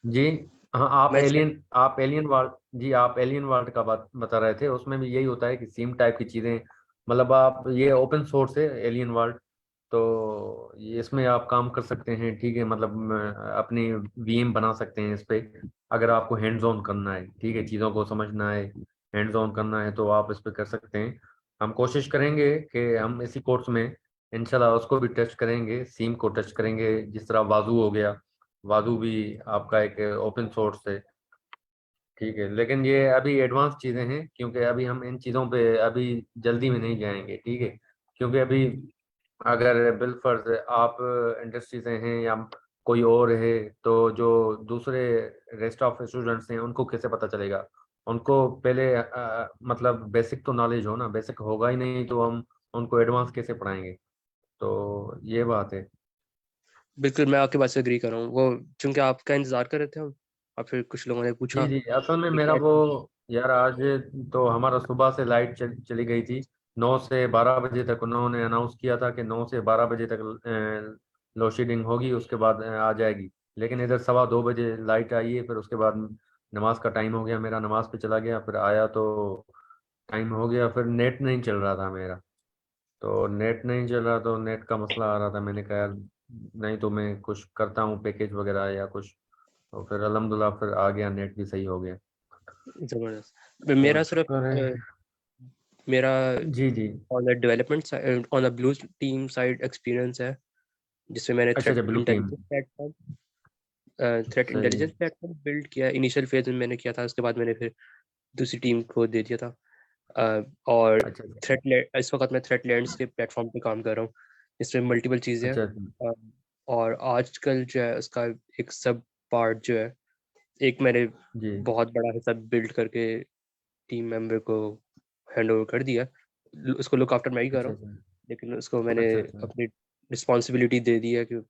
जी। हाँ, मैं आप एलियन वर्ल्ड, जी आप एलियन वर्ल्ड का बात बता रहे थे, उसमें भी यही होता है कि सेम टाइप की चीज़ें, मतलब आप, ये ओपन सोर्स है एलियन वर्ल्ड, तो ये इसमें आप काम कर सकते हैं, ठीक है, मतलब अपनी वीएम बना सकते हैं इस पे। अगर आपको हैंड्स ऑन करना है, ठीक है, चीज़ों को समझना है, हैंड्स ऑन करना है, तो आप इस पे कर सकते हैं। हम कोशिश करेंगे कि हम इसी कोर्स में इंशाल्लाह उसको भी टच करेंगे, सीम को टच करेंगे, जिस तरह वाजू हो गया। वादू भी आपका एक ओपन सोर्स है, ठीक है, लेकिन ये अभी एडवांस चीज़ें हैं, क्योंकि अभी हम इन चीज़ों पे अभी जल्दी में नहीं जाएंगे, ठीक है, क्योंकि अभी अगर बिलफर्ज आप इंडस्ट्री से हैं या कोई और है, तो जो दूसरे रेस्ट ऑफ स्टूडेंट्स हैं उनको कैसे पता चलेगा? उनको पहले मतलब बेसिक तो नॉलेज हो ना, बेसिक होगा ही नहीं तो हम उनको एडवांस कैसे पढ़ाएंगे? तो ये बात है। बिल्कुल, मैं आपकी बात से एग्री कर रहा हूँ। वो चूंकि आपका इंतजार कर रहे थे हम, और फिर कुछ लोगों ने पूछा जी जी, असल में कि मेरा क्या। वो, यार आज तो हमारा सुबह से लाइट चली गई थी। 9 से 12 बजे तक उन्होंने अनाउंस किया था कि 9 से 12 बजे तक लोड शेडिंग होगी, उसके बाद आ जाएगी। लेकिन इधर 2:15 बजे लाइट आई है, फिर उसके बाद नमाज का टाइम हो गया, मेरा नमाज पे चला गया, फिर आया तो टाइम हो गया, फिर नेट नहीं चल रहा था मेरा। तो नेट नहीं चल रहा, तो नेट का मसला आ रहा था, मैंने कहा यार नहीं तो मैं कुछ करता हूँ पैकेज वगैरह या कुछ। तो फिर अल्हम्दुलिल्लाह फिर आ गया, नेट भी सही हो गया। जबरदस्त। तो मेरा सिर्फ शुक्र है। मेरा जी जी। On the development side, on the blue team side experience है, जिसमें मैंने अच्छा अच्छा, ब्लू टीम। थ्रेट सही। इंटेलिजेंस प्लेटफॉर्म बिल्ड किया। इनिशियल फेज में मैंने किया था, उसके बाद मैंने फिर दूसरी टीम को दे दिया था। और अच्छा अच्छा। इस वक्त मैं थ्रेट लैंडस्केप प्लेटफॉर्म पे काम कर रहा हूँ, इसमें मल्टीपल चीज़ें हैं। अच्छा अच्छा। अ, और आजकल जो है उसका एक सब पार्ट जो है, एक मैंने जी। बहुत बड़ा हिस्सा बिल्ड करके टीम मेंबर को हैंड ओवर कर दिया। उसको लुक आफ्टर मैं ही कर रहा अच्छा हूँ, अच्छा। लेकिन उसको मैंने अच्छा अच्छा। अपनी रिस्पॉन्सिबिलिटी दे दी है कि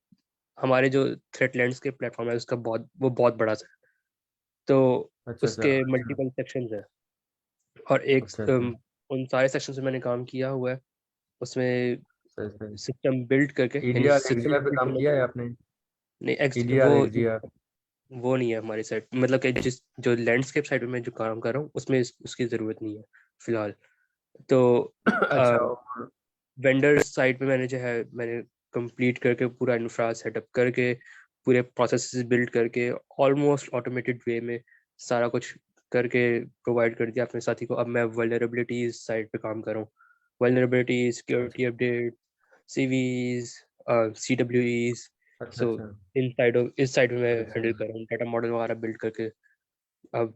हमारे जो थ्रेट लैंडस्केप प्लेटफॉर्म है उसका बहुत बड़ा सा है। तो अच्छा अच्छा। उसके अच्छा मल्टीपल सेक्शंस हैं, और एक अच्छा। अच्छा। उन सारे सेक्शंस में मैंने काम किया हुआ है। उसमें सही सही। सिस्टम बिल्ड करके, यानी ईडीआर सिस्टम एक्सडीआर पे बिल्ड काम करने। किया है आपने? नहीं, ईडीआर एक्सडीआर। वो नहीं है हमारी साइड, मतलब कि जिस जो लैंडस्केप साइड में मैं जो काम कर रहा हूँ उसमें उसकी ज़रूरत नहीं है फिलहाल। तो अच्छा। और वेंडर साइड पे मैंने जो है, मैंने कंप्लीट करके पूरा इंफ्रा सेटअप करके, पूरे प्रोसेसेस बिल्ड करके, ऑलमोस्ट ऑटोमेटेड वे में सारा कुछ करके प्रोवाइड कर दिया अपने साथी को। अब मैं वल्नरेबिलिटीज साइड पे काम कर रहा हूँ। वल्नरेबिलिटी, अच्छा सिक्योरिटी अपडेट, सीवीज, CWEs। अच्छा। सो अच्छा इस साइड में मैं अच्छा। हैंडल कर रहा हूँ, डाटा मॉडल वगैरह बिल्ड करके। अब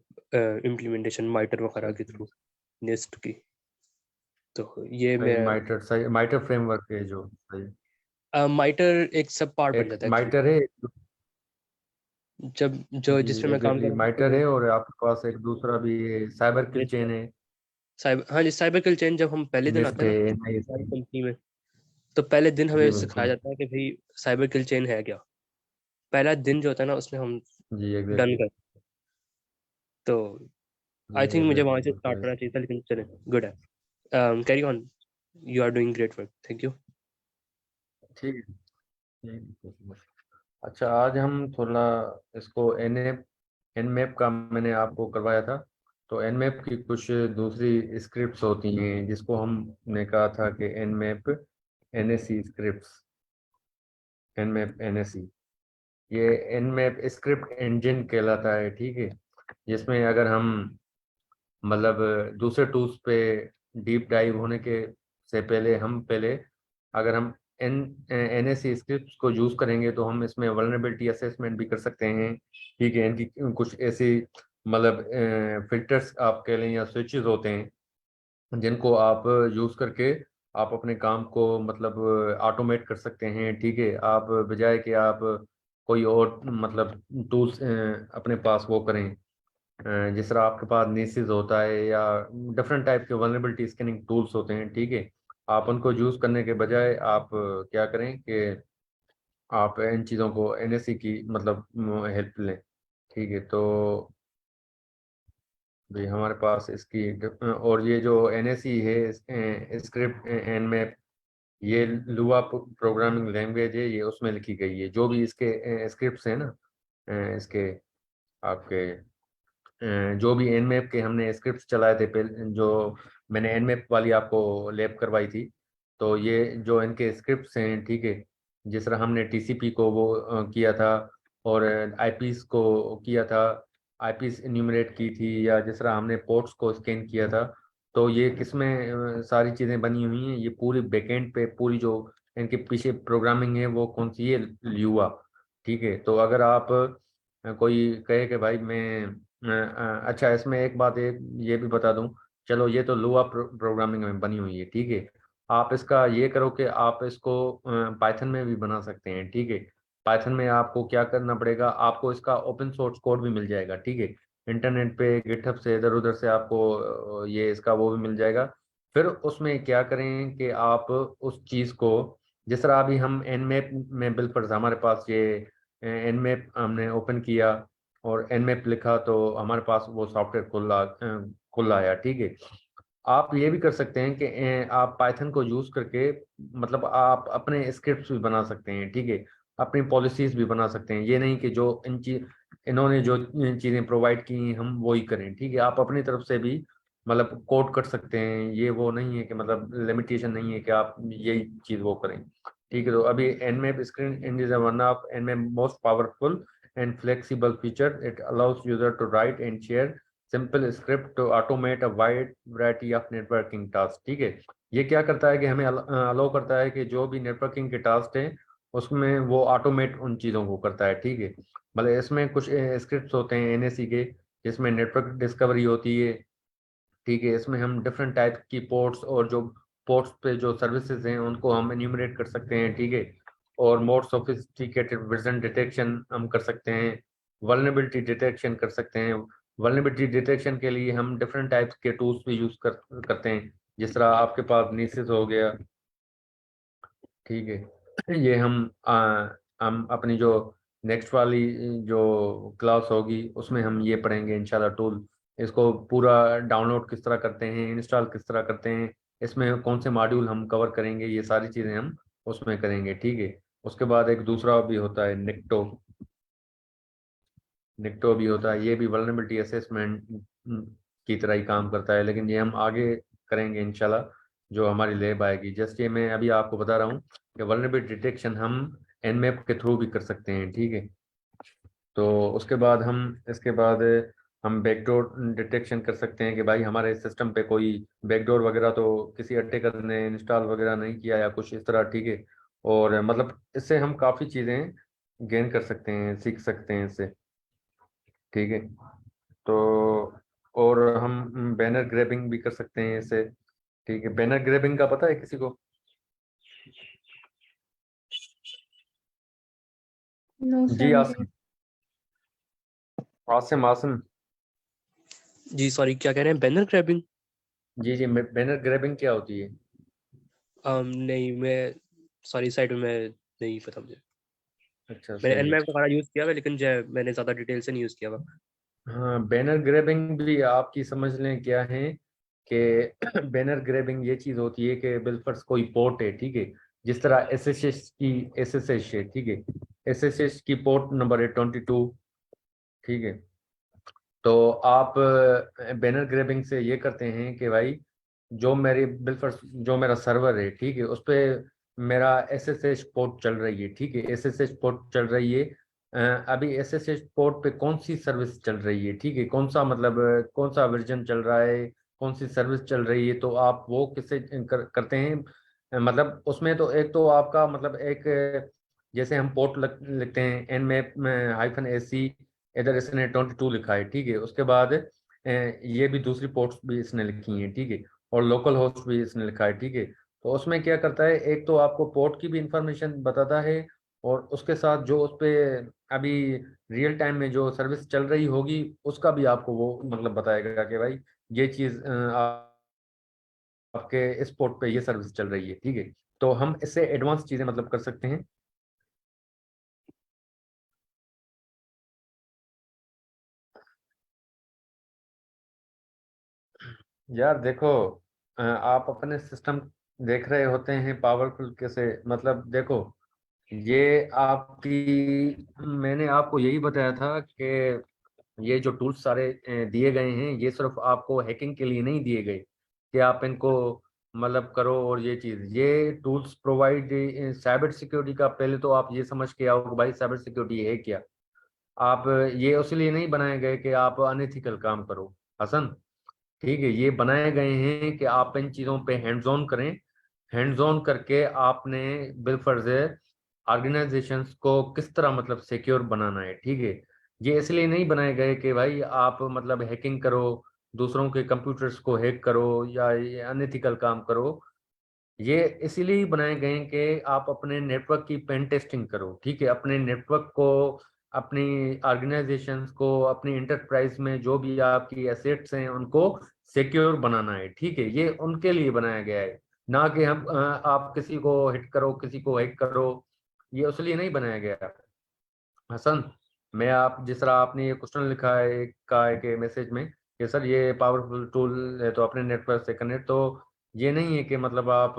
इम्प्लीमेंटेशन माइटर अच्छा वगैरह के अच्छा। थ्रू, नेस्ट की। तो ये सही, मेरा माइटर, सही, माइटर फ्रेमवर्क है जो, सही। माइटर एक सब पार्ट बन एक जाता है एक्चुअली, माइटर है। जब जो जी, जिसमें मैं काम एग्जैक्टली कर रहा हूँ माइटर वो है, और आपके पास एक दूसरा भी है, साइबर किल निस्ट है। चेन है। साइबर, हाँ जी, साइबर किल चेन जब हम पहले दिन निस्ट आते हैं है, ना हमारी NIST। कंपनी में, तो पहले दिन हमें जी सिखाया बिल्कुल। जाता है कि भाई साइबर किल चेन है क्या। पहला दिन जो होता है ना उसमें हम जी डन एग्जैक्टली। कर। तो जी आई थिंक मुझे वहां एग्जैक्टली, से बिल्कुल स्टार्ट करना ऐसे। चाहिए था, लेकिन चले, गुड है। Carry on, you are doing great work, thank you. ठीक है। ठीक है। अच्छा, आज हम थोड़ा इसको एनमैप का मैंने आपको करवाया था। तो एनमैप की कुछ दूसरी स्क्रिप्ट्स होती हैं, जिसको हमने कहा था कि Nmap NSE scripts, Nmap NSE, ये एनमैप स्क्रिप्ट इंजन कहलाता है, ठीक है। जिसमें अगर हम, मतलब दूसरे टूल्स पे डीप डाइव होने के से पहले, हम पहले अगर हम एन NSE स्क्रिप्ट को यूज करेंगे, तो हम इसमें वल्नरेबिलिटी असेसमेंट भी कर सकते हैं, ठीक है। इनकी कुछ ऐसी, मतलब फिल्टर्स आप कह लें या स्विचेस होते हैं, जिनको आप यूज करके आप अपने काम को, मतलब ऑटोमेट कर सकते हैं, ठीक है। आप बजाय कि आप कोई और, मतलब टूल्स अपने पास वो करें, जिस तरह आपके पास नीसिस होता है या डिफरेंट टाइप के वल्नरेबिलिटी स्कैनिंग टूल्स होते हैं, ठीक है। आप उनको यूज करने के बजाय आप क्या करें कि आप इन चीज़ों को NSE की, मतलब हेल्प लें, ठीक है। तो भी हमारे पास इसकी और ये जो NSE है स्क्रिप्ट एनमैप, ये लुआ प्रोग्रामिंग लैंग्वेज है, ये उसमें लिखी गई है, जो भी इसके स्क्रिप्ट्स हैं ना, इसके आपके जो भी एनमैप के हमने स्क्रिप्ट्स चलाए थे पहले, जो मैंने एनमैप वाली आपको लैब करवाई थी, तो ये जो इनके स्क्रिप्ट्स हैं, ठीक है, जिस तरह हमने टीसीपी को वो किया था, और आईपीस को किया था, आईपीस इन्यूमरेट की थी, या जिस तरह हमने पोर्ट्स को स्कैन किया था, तो ये किसमें सारी चीज़ें बनी हुई हैं, ये पूरी बैकएंड पे पूरी जो इनके पीछे प्रोग्रामिंग है वो कौन सी है, ल्यूआ। ठीक है, तो अगर आप कोई कहे कि भाई मैं अच्छा, इसमें एक बात ये भी बता दूं, चलो ये तो लुआ प्रोग्रामिंग में बनी हुई है, ठीक है, आप इसका ये करो कि आप इसको पाइथन में भी बना सकते हैं, ठीक है। पाइथन में आपको क्या करना पड़ेगा, आपको इसका ओपन सोर्स कोड भी मिल जाएगा, ठीक है, इंटरनेट पे गिटहब से इधर उधर से आपको ये इसका वो भी मिल जाएगा। फिर उसमें क्या करें कि आप उस चीज़ को, जिस तरह अभी हम एनमैप में बिल्कुल हमारे पास ये एनमैप हमने ओपन किया और एनमैप लिखा, तो हमारे पास वो सॉफ्टवेयर खुल आया, ठीक है। आप ये भी कर सकते हैं कि आप पाइथन को यूज करके, मतलब आप अपने स्क्रिप्ट्स भी बना सकते हैं, ठीक है, अपनी पॉलिसीज भी बना सकते हैं। ये नहीं कि जो इन्होंने जो चीजें प्रोवाइड की हैं, हम वही करें, ठीक है, आप अपनी तरफ से भी मतलब कोड कर सकते हैं। ये वो नहीं है कि मतलब लिमिटेशन नहीं है कि आप यही चीज वो करें, ठीक है। तो अभी nmap screen is one of nmap most powerful and flexible feature. It allows user to write and share simple script to automate a wide variety of networking tasks, ठीक है। ये क्या करता है कि हमें अलाउ करता है कि जो भी नेटवर्किंग के टास्क हैं उसमें वो ऑटोमेट उन चीज़ों को करता है, ठीक है। मतलब इसमें कुछ स्क्रिप्ट्स होते हैं एनएसी के, जिसमें नेटवर्क डिस्कवरी होती है, ठीक है। इसमें हम डिफरेंट टाइप की पोर्ट्स, और जो पोर्ट्स पे जो सर्विसेज हैं उनको हम एन्यूमरेट कर सकते हैं, ठीक है। और मोर सोफिस्टिकेटेड वर्जन डिटेक्शन हम कर सकते हैं, वल्नरेबिलिटी डिटेक्शन कर सकते हैं। वल्नरेबिलिटी डिटेक्शन के लिए हम डिफरेंट टाइप्स के टूल्स भी यूज करते हैं, जिस तरह आपके पास निसिस हो गया, ठीक है। ये हम अपनी जो नेक्स्ट वाली जो क्लास होगी उसमें हम ये पढ़ेंगे इंशाल्लाह टूल, इसको पूरा डाउनलोड किस तरह करते हैं, इंस्टॉल किस तरह करते हैं, इसमें कौन से मॉड्यूल हम कवर करेंगे, ये सारी चीज़ें हम उसमें करेंगे, ठीक है। उसके बाद एक दूसरा भी होता है निक्टो, निक्टो भी होता है, ये भी वल्नरेबिलिटी असेसमेंट की तरह ही काम करता है, लेकिन ये हम आगे करेंगे इंशाल्लाह, जो हमारी लैब आएगी। जस्ट ये मैं अभी आपको बता रहा हूँ कि वल्नरेबिलिटी डिटेक्शन हम एनमैप के थ्रू भी कर सकते हैं, ठीक है। तो उसके बाद हम इसके बाद हम बैकडोर डिटेक्शन कर सकते हैं कि भाई हमारे सिस्टम पे कोई बैकडोर वगैरह तो किसी अटैकर ने इंस्टॉल वगैरह नहीं किया या कुछ इस तरह, ठीक है। और मतलब इससे हम काफ़ी चीज़ें गेन कर सकते हैं, सीख सकते हैं इससे, ठीक है। तो और हम बैनर ग्रैबिंग भी कर सकते हैं इससे, ठीक है। बैनर ग्रैबिंग का पता है किसी को? नो जी सर, मुझे आसिम, आसिम आसिम। जी सॉरी, क्या कह रहे हैं, बैनर क्रैबिंग? जी जी, बैनर ग्रैबिंग क्या होती है? नहीं, मैं सॉरी, साइड में मैं नहीं पता मुझे। अच्छा, मैंने सही है। एनमैप वगैरह यूज़ किया हुआ है, लेकिन जो है मैंने ज़्यादा डिटेल से नहीं यूज़ किया हुआ। हाँ, बैनर ग्रैबिंग भी आपकी समझ लें क्या है कि बैनर ग्रैबिंग ये चीज होती है कि बिलफर्स कोई पोर्ट है, ठीक है, जिस तरह एसएसएच है, ठीक है, एसएसएच की पोर्ट नंबर है 22, ठीक है। तो आप बैनर ग्रैबिंग से ये करते हैं कि भाई जो मेरी बिलफर्स जो मेरा सर्वर है, ठीक है, उस पे मेरा एसएसएच पोर्ट चल रही है, ठीक है, एसएसएच पोर्ट चल रही है। अभी एसएसएच पोर्ट पे कौन सी सर्विस चल रही है, ठीक है, कौन सा मतलब कौन सा वर्जन चल रहा है, कौन सी सर्विस चल रही है, तो आप वो किससे करते हैं। मतलब उसमें तो एक तो आपका मतलब एक जैसे हम पोर्ट लिखते हैं nmap में -ac, इधर इसने 22 लिखा है, ठीक है। उसके बाद ये भी दूसरी पोर्ट्स भी इसने लिखी हैं, ठीक है, और लोकल होस्ट भी इसने लिखा है, ठीक है। तो उसमें क्या करता है, एक तो आपको पोर्ट की भी इंफॉर्मेशन बताता है, और उसके साथ जो उस पे अभी रियल टाइम में जो सर्विस चल रही होगी उसका भी आपको वो मतलब बताएगा कि भाई ये चीज़ आपके इस पोर्ट पे ये सर्विस चल रही है, ठीक है। तो हम इससे एडवांस चीज़ें मतलब कर सकते हैं। यार देखो, आप अपने सिस्टम देख रहे होते हैं पावरफुल कैसे, मतलब देखो, ये आपकी मैंने आपको यही बताया था कि ये जो टूल्स सारे दिए गए हैं ये सिर्फ आपको हैकिंग के लिए नहीं दिए गए कि आप इनको मतलब करो। और ये टूल्स प्रोवाइड साइबर सिक्योरिटी का, पहले तो आप ये समझ के आओ कि भाई साइबर सिक्योरिटी है क्या। आप ये उसलिए नहीं बनाए गए कि आप अनएथिकल काम करो हसन। ठीक है, ये बनाए गए हैं कि आप इन चीज़ों पे हैंड्स ऑन करें। हैंड्स ऑन करके आपने बिलफर्ज ऑर्गेनाइजेशंस को किस तरह मतलब सिक्योर बनाना है। ठीक है, ये इसलिए नहीं बनाए गए कि भाई आप मतलब हैकिंग करो, दूसरों के कंप्यूटर्स को हैक करो या ये अनएथिकल काम करो। ये इसीलिए ही बनाए गए हैं कि आप अपने नेटवर्क की पेन टेस्टिंग करो। ठीक है, अपने नेटवर्क को, अपनी ऑर्गेनाइजेशंस को, अपनी इंटरप्राइज में जो भी आपकी एसेट्स हैं उनको सिक्योर बनाना है। ठीक है, ये उनके लिए बनाया गया है, ना कि हम आप किसी को हिट करो, किसी को हैक करो। ये उसलिए नहीं बनाया गया हसन। मैं आप जिस तरह आपने ये क्वेश्चन लिखा है का है कि मैसेज में कि सर ये पावरफुल टूल है तो अपने नेटवर्क से कनेक्ट, तो ये नहीं है कि मतलब आप,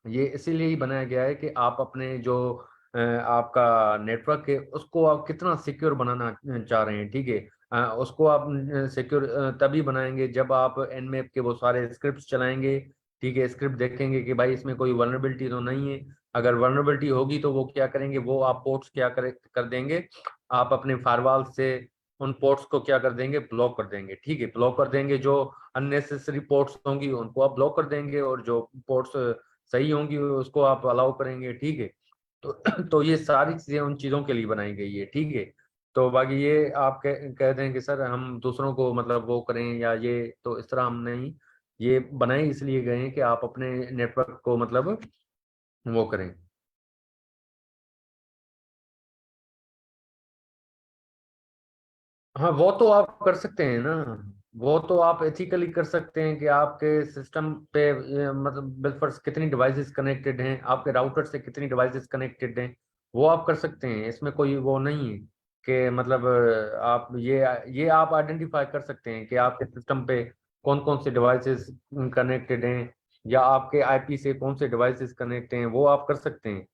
ये इसीलिए ही बनाया गया है कि आप अपने जो आपका नेटवर्क है उसको आप कितना सिक्योर बनाना चाह रहे हैं। ठीक है, उसको आप सिक्योर तभी बनाएंगे जब आप एनमैप के वो सारे स्क्रिप्ट्स चलाएंगे। ठीक है, स्क्रिप्ट देखेंगे कि भाई इसमें कोई वल्नरेबिलिटी तो नहीं है। अगर वल्नरेबिलिटी होगी तो वो क्या करेंगे, वो आप पोर्ट्स क्या कर देंगे, आप अपने फायरवॉल से उन पोर्ट्स को क्या कर देंगे, ब्लॉक कर देंगे। ठीक है, ब्लॉक कर देंगे, जो अननेसेसरी पोर्ट्स होंगी उनको आप ब्लॉक कर देंगे, और जो पोर्ट्स सही होंगी उसको आप अलाउ करेंगे। ठीक है, तो तो ये सारी चीजें उन चीजों के लिए बनाई गई है। ठीक है, तो बाकी ये आप कहते हैं कि सर हम दूसरों को मतलब वो करें या ये, तो इस तरह हम नहीं, ये बनाए इसलिए गए हैं कि आप अपने नेटवर्क को मतलब वो करें। हाँ वो तो आप कर सकते हैं ना, वो तो आप एथिकली कर सकते हैं कि आपके सिस्टम पे मतलब बिल्फर्स कितनी डिवाइसेस कनेक्टेड हैं, आपके राउटर से कितनी डिवाइसेस कनेक्टेड हैं, वो आप कर सकते हैं। इसमें कोई वो नहीं है कि मतलब आप ये आप आइडेंटिफाई कर सकते हैं कि आपके सिस्टम पे कौन कौन से डिवाइसेस कनेक्टेड हैं, या आपके आईपी से कौन से डिवाइसेस कनेक्ट हैं, वो आप कर सकते हैं।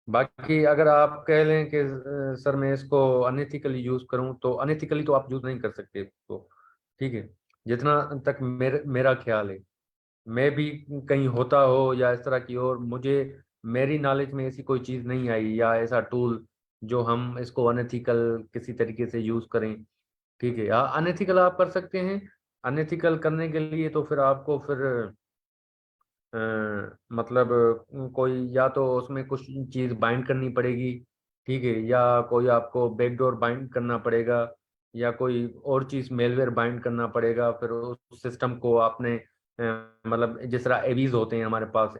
बाकी अगर आप कह लें कि सर मैं इसको अनएथिकली यूज करूं, तो अनएथिकली तो आप यूज नहीं कर सकते इसको। ठीक है, जितना तक मेरा ख्याल है, मैं भी कहीं होता हो या इस तरह की, और मुझे मेरी नॉलेज में ऐसी कोई चीज नहीं आई या ऐसा टूल जो हम इसको अनएथिकल किसी तरीके से यूज करें। ठीक है, या अनएथिकल आप कर सकते हैं। अनएथिकल करने के लिए तो फिर आपको फिर अ, मतलब कोई या तो उसमें कुछ चीज बाइंड करनी पड़ेगी। ठीक है, या कोई आपको बैकडोर बाइंड करना पड़ेगा, या कोई और चीज मेलवेयर बाइंड करना पड़ेगा। फिर उस सिस्टम को आपने मतलब जिस तरह एवीज होते हैं हमारे पास,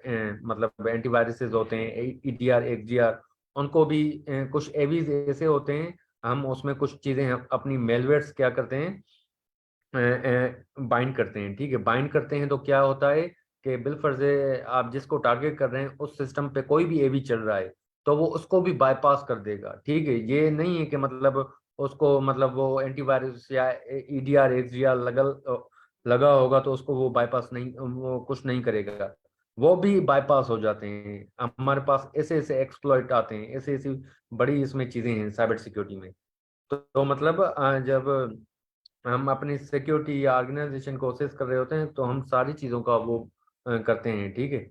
मतलब एंटीवायरसेस होते हैं, ईडीआर एक्सडीआर, उनको भी कुछ एवीज ऐसे होते हैं, हम उसमें कुछ चीजें हम अपनी मेलवेयर्स क्या करते हैं, बाइंड करते हैं। ठीक है, बाइंड करते हैं तो क्या होता है कि बिलफर्ज आप जिसको टारगेट कर रहे हैं उस सिस्टम पे कोई भी एवी चल रहा है तो वो उसको भी बाईपास कर देगा। ठीक है, ये नहीं है कि मतलब उसको मतलब वो एंटीवायरस या ईडीआर एक्सडीआर लगा होगा तो उसको वो बाईपास नहीं, वो कुछ नहीं करेगा, वो भी बाईपास हो जाते हैं। हमारे पास ऐसे ऐसे एक्सप्लॉइट आते हैं, ऐसे ऐसी बड़ी इसमें चीजें हैं साइबर सिक्योरिटी में। तो मतलब जब हम अपनी सिक्योरिटी या ऑर्गेनाइजेशन को असेस कर रहे होते हैं तो हम सारी चीज़ों का वो करते हैं। ठीक है,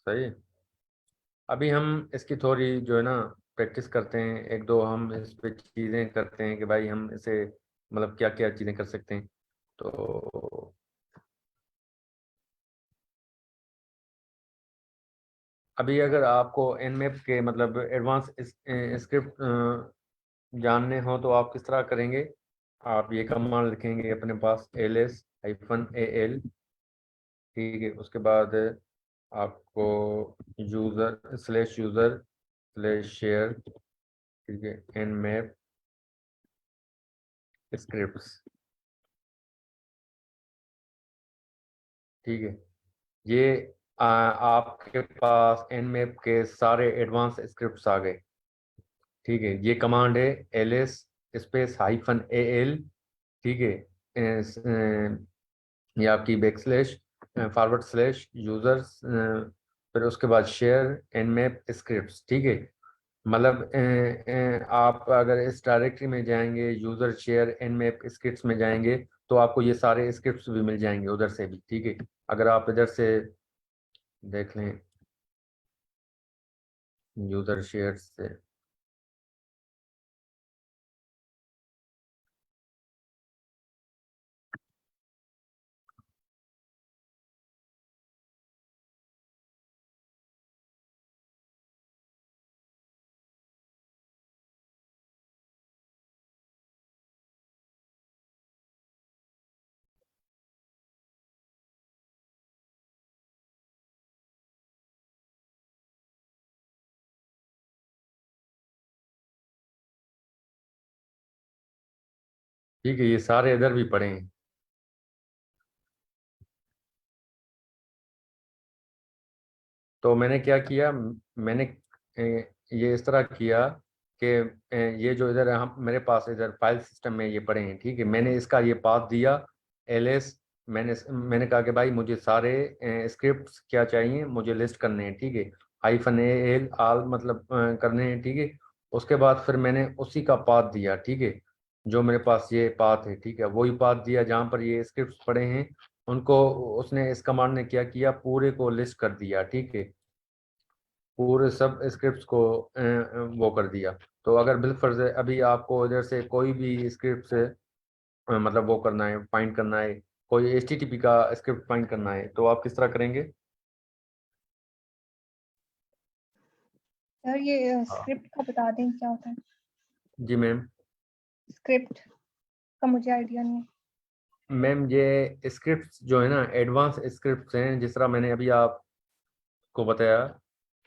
सही है। अभी हम इसकी थोड़ी जो है ना प्रैक्टिस करते हैं, एक दो हम इस पे चीज़ें करते हैं कि भाई हम इसे मतलब क्या क्या चीज़ें कर सकते हैं। तो अभी अगर आपको एनमैप के मतलब एडवांस स्क्रिप्ट जानने हो तो आप किस तरह करेंगे, आप ये कमांड लिखेंगे अपने पास ls-al। ठीक है, उसके बाद आपको यूजर/यूजर/शेयर, ठीक है, एंड मैप स्क्रिप्ट्स। ठीक है, ये आपके पास एन मैप के सारे एडवांस स्क्रिप्ट्स आ गए। ठीक है, ये कमांड है ls-al। ठीक है, ये आपकी बैकस्लैश फॉरवर्ड स्लैश यूजर्स, फिर उसके बाद शेयर nmap स्क्रिप्ट्स, ठीक है। मतलब आप अगर इस डायरेक्टरी में जाएंगे, यूजर शेयर nmap स्क्रिप्ट्स में जाएंगे, तो आपको ये सारे स्क्रिप्ट्स भी मिल जाएंगे उधर से भी, ठीक है। अगर आप इधर से देख लें यूजर शेयर से, ठीक है, ये सारे इधर भी पड़े हैं। तो मैंने क्या किया, मैंने ये इस तरह किया कि ये जो इधर हम मेरे पास इधर फाइल सिस्टम में ये पड़े हैं, ठीक है। मैंने इसका ये पाथ दिया ls। मैंने कहा कि भाई मुझे सारे स्क्रिप्ट्स क्या चाहिए, मुझे लिस्ट करने हैं, ठीक है। -a l आल मतलब करने हैं, ठीक है। उसके बाद फिर मैंने उसी का पाथ दिया, ठीक है। जो मेरे पास ये पाथ है, ठीक है, वही पाथ दिया जहाँ पर ये स्क्रिप्ट्स पड़े हैं उनको। उसने इस कमांड ने क्या किया, पूरे को लिस्ट कर दिया, ठीक है। पूरे सब स्क्रिप्ट्स को वो कर दिया। तो अगर बिलफर्ज अभी आपको इधर से कोई भी स्क्रिप्ट से मतलब वो करना है, फाइंड करना है, कोई एचटीटीपी का स्क्रिप्ट फाइंड करना है, तो आप किस तरह करेंगे? सर ये हाँ स्क्रिप्ट का बता दें क्या होता है? जी मैम। स्क्रिप्ट का मुझे आइडिया नहीं है। मैम ये स्क्रिप्ट्स जो है ना, एडवांस स्क्रिप्ट्स हैं, जिस तरह मैंने अभी आपको बताया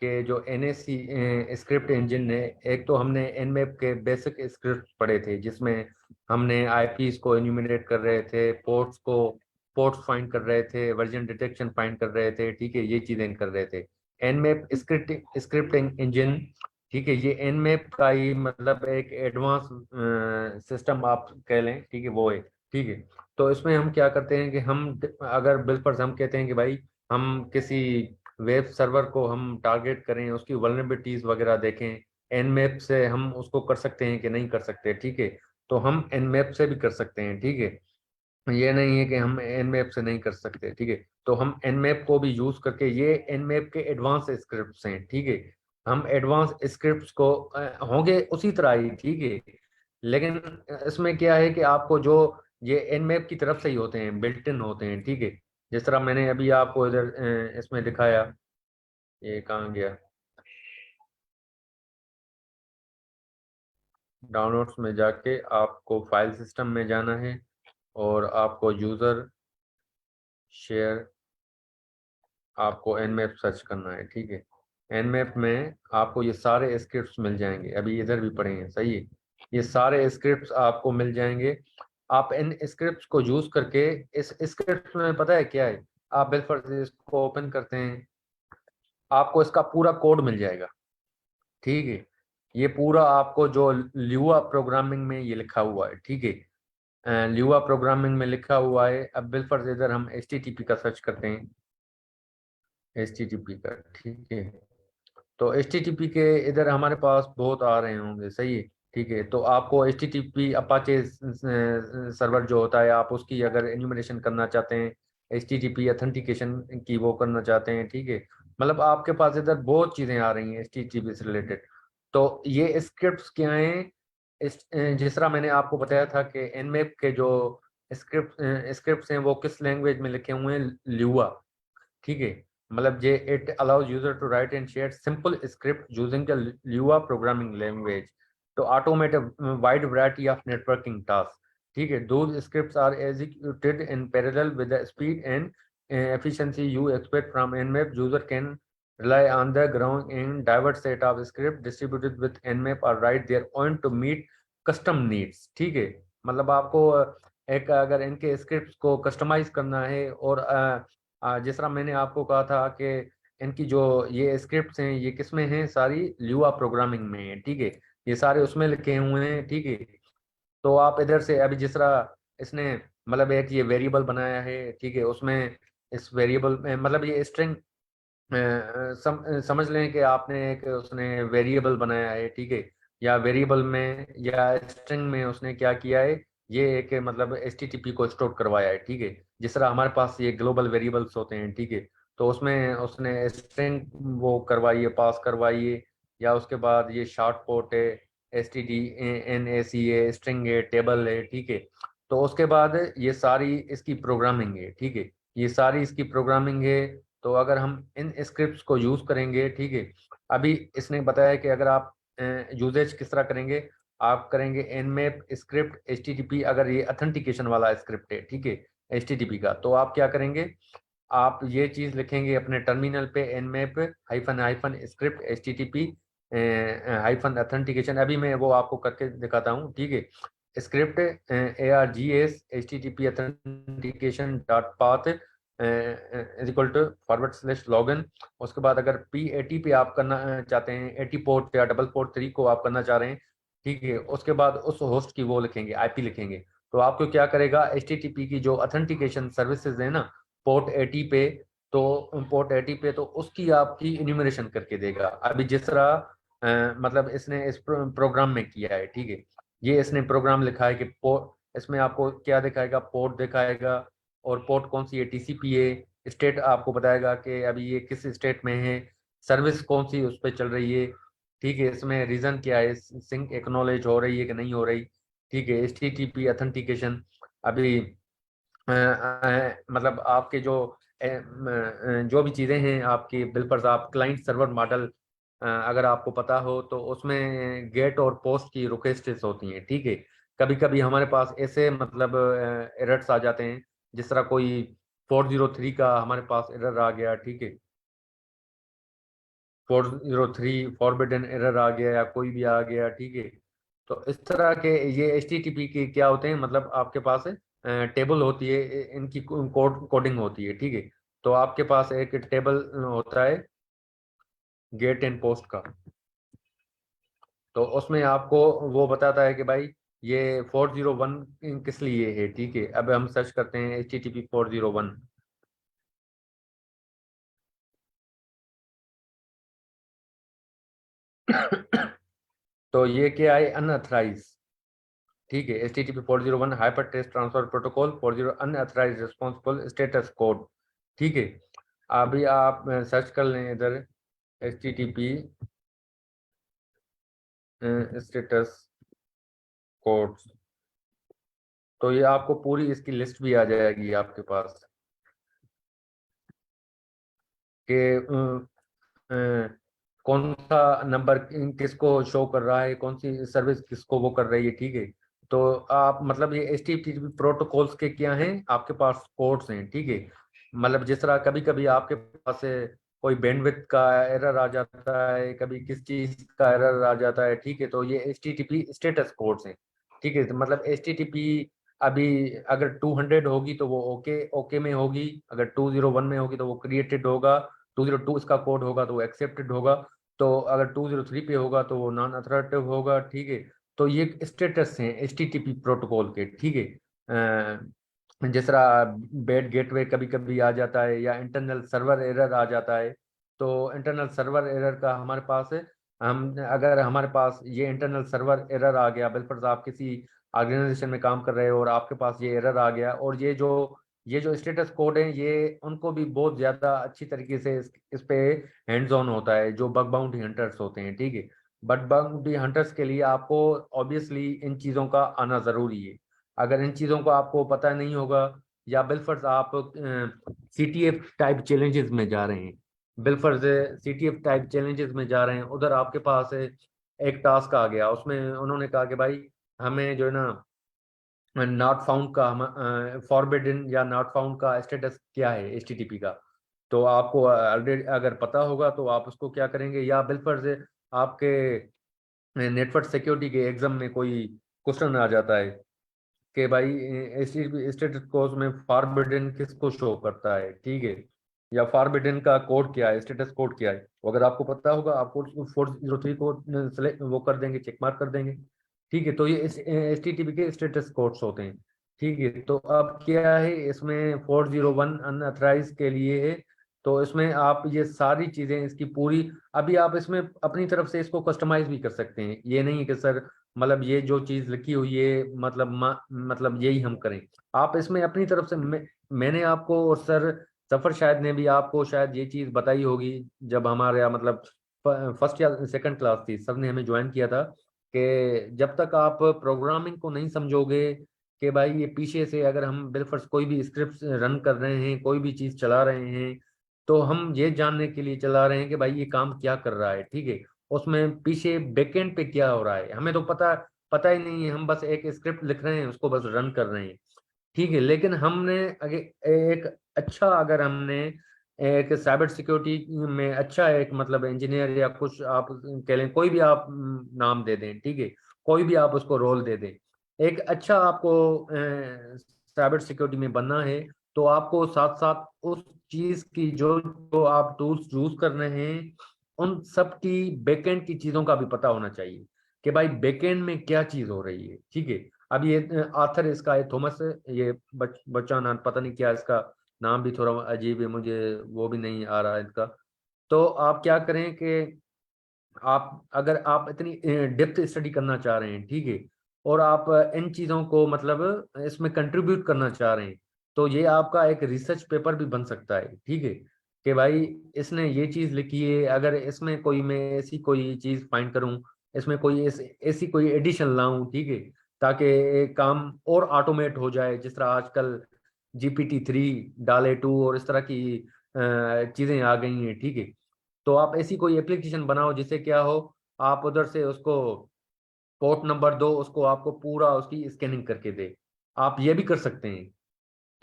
कि जो एनएससी स्क्रिप्ट इंजन है। एक तो हमने nmap के बेसिक स्क्रिप्ट पढ़े थे, जिसमें हमने आईपीस को एन्यूमरेट कर रहे थे, पोर्ट्स फाइंड कर रहे थे, वर्जन डिटेक्शन फाइंड कर रहे थे, ठीक है, ये चीजें कर रहे थे। nmap स्क्रिप्टिंग इंजन, ठीक है, ये nmap का ही मतलब एक एडवांस सिस्टम आप कह लें, ठीक है, वो है, ठीक है। तो इसमें हम क्या करते हैं कि हम अगर बिल पर हम कहते हैं कि भाई हम किसी वेब सर्वर को हम टारगेट करें, उसकी वल्नरेबिलिटीज वगैरह देखें, nmap से हम उसको कर सकते हैं कि नहीं कर सकते, ठीक है। तो हम nmap से भी कर सकते हैं, ठीक है। ये नहीं है कि हम nmap से नहीं कर सकते, ठीक है। तो हम nmap को भी यूज करके, ये nmap के एडवांस स्क्रिप्ट्स हैं, ठीक है। हम एडवांस स्क्रिप्ट्स को होंगे उसी तरह ही, ठीक है। लेकिन इसमें क्या है कि आपको जो ये nmap की तरफ से ही होते हैं, बिल्ट इन होते हैं, ठीक है। जिस तरह मैंने अभी आपको इधर इसमें दिखाया, ये कहाँ गया, डाउनलोड्स में जाके आपको फाइल सिस्टम में जाना है और आपको यूजर शेयर, आपको nmap सर्च करना है, ठीक है। nmap में आपको ये सारे स्क्रिप्ट्स मिल जाएंगे, अभी इधर भी पड़े हैं, सही है। ये सारे स्क्रिप्ट्स आपको मिल जाएंगे। आप इन स्क्रिप्ट्स को यूज करके, इस स्क्रिप्ट में पता है क्या है, आप बिलफर्ज इसको ओपन करते हैं, आपको इसका पूरा कोड मिल जाएगा, ठीक है। ये पूरा आपको जो ल्यूआ प्रोग्रामिंग में ये लिखा हुआ है, ठीक है, ल्यूआ प्रोग्रामिंग में लिखा हुआ है। अब बिलफर्ज इधर हम HTTP का सर्च करते हैं, HTTP का, ठीक है। तो HTTP के इधर हमारे पास बहुत आ रहे होंगे, सही है, ठीक है। तो आपको HTTP अपाचे सर्वर जो होता है, आप उसकी अगर एन्यूमरेशन करना चाहते हैं, HTTP ऑथेंटिकेशन की वो करना चाहते हैं, ठीक है। मतलब आपके पास इधर बहुत चीज़ें आ रही हैं HTTP से रिलेटेड। तो ये स्क्रिप्ट्स क्या हैं, जिस तरह मैंने आपको बताया था कि nmap के जो स्क्रिप्ट्स हैं वो किस लैंग्वेज में लिखे हुए हैं, ल्यूआ, ठीक है। मतलब ये it allows user to write and share simple script using the Lua programming language to automate a wide variety of networking tasks, ठीक है। those scripts are executed in parallel with the speed and efficiency you expect from nmap. User can rely on the growing and diverse set of script distributed with nmap or write their own to meet custom needs, ठीक है। मतलब आपको एक अगर इनके scripts को customise करना है, और जिस तरह मैंने आपको कहा था कि इनकी जो ये स्क्रिप्ट्स हैं ये किसमें हैं, सारी ल्यूआ प्रोग्रामिंग में है, ठीक है। ये सारे उसमें लिखे हुए हैं, ठीक है। तो आप इधर से अभी जिस तरह इसने मतलब एक ये वेरिएबल बनाया है, ठीक है, उसमें इस वेरिएबल में, मतलब ये स्ट्रिंग समझ लें कि आपने एक उसने वेरिएबल बनाया है, ठीक है, या वेरिएबल में या स्ट्रिंग में उसने क्या किया है, ये एक मतलब HTTP को स्टोर करवाया है, ठीक है। जिस तरह हमारे पास ये ग्लोबल वेरिएबल्स होते हैं, ठीक है, तो उसमें उसने स्ट्रिंग वो करवाई है, पास करवाई है, या उसके बाद ये शॉर्ट पोर्ट है, STDNAC है, स्ट्रिंग है, टेबल है, ठीक है। तो उसके बाद ये सारी इसकी प्रोग्रामिंग है, ठीक है, ये सारी इसकी प्रोग्रामिंग है। तो अगर हम इन स्क्रिप्ट्स को यूज करेंगे, ठीक है, अभी इसने बताया कि अगर आप यूजेज किस तरह करेंगे, आप करेंगे nmap स्क्रिप्ट HTTP, अगर ये ऑथेंटिकेशन वाला स्क्रिप्ट है, ठीक है, HTTP का, तो आप क्या करेंगे, आप ये चीज लिखेंगे अपने टर्मिनल पे, nmap hyphen hyphen script HTTP hyphen authentication. अभी मैं वो आपको करके दिखाता हूँ, ठीक है। Script ARGS HTTP authentication dot path is equal to /login। उसके बाद अगर P80 पे आप करना चाहते हैं, 80 पोर्ट या डबल पोर्ट 3 को आप करना चाह रहे हैं, ठीक है, उसके बाद उस होस्ट की वो लिखेंगे, IP लिखेंगे। तो आपको क्या करेगा, HTTP की जो ऑथेंटिकेशन सर्विसेज है ना, पोर्ट 80 पे, तो पोर्ट 80 पे तो उसकी आपकी इन्यूमरेशन करके देगा। अभी जिस तरह मतलब इसने इस प्रोग्राम में किया है, ठीक है, ये इसने प्रोग्राम लिखा है कि पोर्ट, इसमें आपको क्या दिखाएगा, पोर्ट दिखाएगा, और पोर्ट कौन सी है, TCP है, स्टेट आपको बताएगा कि अभी ये किस स्टेट में है, सर्विस कौन सी उस पर चल रही है, ठीक है, इसमें रीजन क्या है, सिंक एक्नॉलेज हो रही है कि नहीं हो रही, ठीक है, HTTP ऑथेंटिकेशन। अभी मतलब आपके जो भी चीज़ें हैं आपकी बिल पर, आप क्लाइंट सर्वर मॉडल अगर आपको पता हो तो उसमें गेट और पोस्ट की रिक्वेस्ट्स होती हैं, ठीक है। कभी कभी हमारे पास ऐसे मतलब एरर्स आ जाते हैं, जिस तरह कोई 403 का हमारे पास एरर आ गया, ठीक है, 403 फॉरबिडन एरर आ गया या कोई भी आ गया, ठीक है। तो इस तरह के ये HTTP के क्या होते हैं, मतलब आपके पास टेबल होती है, इनकी कोडिंग होती है, ठीक है। तो आपके पास एक टेबल होता है गेट एंड पोस्ट का, तो उसमें आपको वो बताता है कि भाई ये 401 किस लिए है, ठीक है। अब हम सर्च करते हैं HTTP 401, तो ये क्या है, अनअथराइज, ठीक है, HTTP 401 hyper text transfer protocol 40 unauthorise responsible status code, ठीक है। अभी आप सर्च कर लें इधर HTTP स्टेटस कोड्स, तो ये आपको पूरी इसकी लिस्ट भी आ जाएगी आपके पास कि कौन सा नंबर किसको शो कर रहा है, कौन सी सर्विस किसको वो कर रही है, ठीक है। तो आप मतलब ये HTTP प्रोटोकॉल्स के क्या हैं, आपके पास कोड्स हैं, ठीक है। मतलब जिस तरह कभी कभी आपके पास कोई बैंडविड्थ का एरर आ जाता है, कभी किस चीज का एरर आ जाता है, ठीक है, तो ये HTTP स्टेटस कोड्स हैं, ठीक है। तो मतलब HTTP अभी अगर 200 होगी तो वो ओके ओके में होगी, अगर 201 में होगी तो वो क्रिएटेड होगा, 202 इसका कोड होगा तो वो एक्सेप्टेड होगा, तो अगर 203 पे होगा तो वो नॉन अथॉरिटेटिव होगा, ठीक है। तो ये स्टेटस हैं HTTP प्रोटोकॉल के, ठीक है। जिस तरह बैड गेटवे कभी कभी आ जाता है या इंटरनल सर्वर एरर आ जाता है, तो इंटरनल सर्वर एरर का हमारे पास है, हम अगर हमारे पास ये इंटरनल सर्वर एरर आ गया, बिल्कुल आप किसी ऑर्गेनाइजेशन में काम कर रहे हो और आपके पास ये एरर आ गया, और ये जो स्टेटस कोड है, ये उनको भी बहुत ज़्यादा अच्छी तरीके से इस पे हैंड्स ऑन होता है, जो बग बाउंटी हंटर्स होते हैं, ठीक है। बट बग बाउंटी हंटर्स के लिए आपको ऑब्वियसली इन चीज़ों का आना ज़रूरी है। अगर इन चीज़ों को आपको पता नहीं होगा, या बिलफर्ज आप CTF टाइप चैलेंजेस में जा रहे हैं, बिलफर्ज CTF टाइप चैलेंजेस में जा रहे हैं, उधर आपके पास एक टास्क आ गया, उसमें उन्होंने कहा कि भाई हमें जो है ना नॉट फाउंड का, हम फॉरबिडन या नॉट फाउंड का स्टेटस क्या है HTTP का, तो आपको ऑलरेडी अगर पता होगा तो आप उसको क्या करेंगे, या बिलफर्ज आपके नेटवर्क सिक्योरिटी के एग्जाम में कोई क्वेश्चन आ जाता है कि भाई स्टेटस कोड में फॉरबिडन किसको शो करता है, ठीक है, या फॉरबिडन का कोड क्या है, स्टेटस कोड क्या है, वो अगर आपको पता होगा आपको 403 को select वो कर देंगे, चेक मार्क कर देंगे, ठीक है। तो ये HTTP के स्टेटस कोड्स होते हैं, ठीक है। तो अब क्या है इसमें 401 अनअथराइज के लिए है, तो इसमें आप ये सारी चीजें इसकी पूरी, अभी आप इसमें अपनी तरफ से इसको कस्टमाइज भी कर सकते हैं। ये नहीं है कि सर मतलब ये जो चीज लिखी हुई है मतलब मतलब यही हम करें। आप इसमें अपनी तरफ से मैंने आपको और सर सफर शायद ने भी आपको शायद ये चीज बताई होगी जब हमारे यहाँ मतलब फर्स्ट या सेकंड क्लास थी, सर ने हमें ज्वाइन किया था कि जब तक आप प्रोग्रामिंग को नहीं समझोगे कि भाई ये पीछे से अगर हम बिलफर्स कोई भी स्क्रिप्ट रन कर रहे हैं, कोई भी चीज चला रहे हैं, तो हम ये जानने के लिए चला रहे हैं कि भाई ये काम क्या कर रहा है, ठीक है। उसमें पीछे बैकएंड पे क्या हो रहा है हमें तो पता पता ही नहीं है, हम बस एक स्क्रिप्ट लिख रहे हैं उसको बस रन कर रहे हैं, ठीक है। लेकिन हमने एक अच्छा, अगर हमने एक साइबर सिक्योरिटी में अच्छा एक मतलब इंजीनियर या कुछ आप कह लें, कोई भी आप नाम दे दें, ठीक है, कोई भी आप उसको रोल दे दें, एक अच्छा आपको साइबर सिक्योरिटी में बनना है, तो आपको साथ साथ उस चीज की जो जो आप टूल्स यूज कर रहे हैं उन सब की बैकएंड की चीजों का भी पता होना चाहिए कि भाई बैकएंड में क्या चीज हो रही है, ठीक है। अब ये आथर इसका है थॉमस है, ये बच्चा नाम पता नहीं क्या इसका नाम भी थोड़ा अजीब है, मुझे वो भी नहीं आ रहा है इसका। तो आप क्या करें कि आप अगर आप इतनी डेप्थ स्टडी करना चाह रहे हैं, ठीक है, और आप इन चीज़ों को मतलब इसमें कंट्रीब्यूट करना चाह रहे हैं, तो ये आपका एक रिसर्च पेपर भी बन सकता है, ठीक है, कि भाई इसने ये चीज़ लिखी है, अगर इसमें कोई मैं ऐसी कोई चीज़ फाइंड करूं, इसमें कोई ऐसी कोई एडिशन लाऊं, ठीक है, ताकि एक काम और ऑटोमेट हो जाए, जिस तरह आजकल GPT-3 डाले 2 और इस तरह की चीज़ें आ गई हैं, ठीक है। तो आप ऐसी कोई एप्लीकेशन बनाओ जिससे क्या हो, आप उधर से उसको पोर्ट नंबर दो, उसको आपको पूरा उसकी स्कैनिंग करके दे। आप ये भी कर सकते हैं,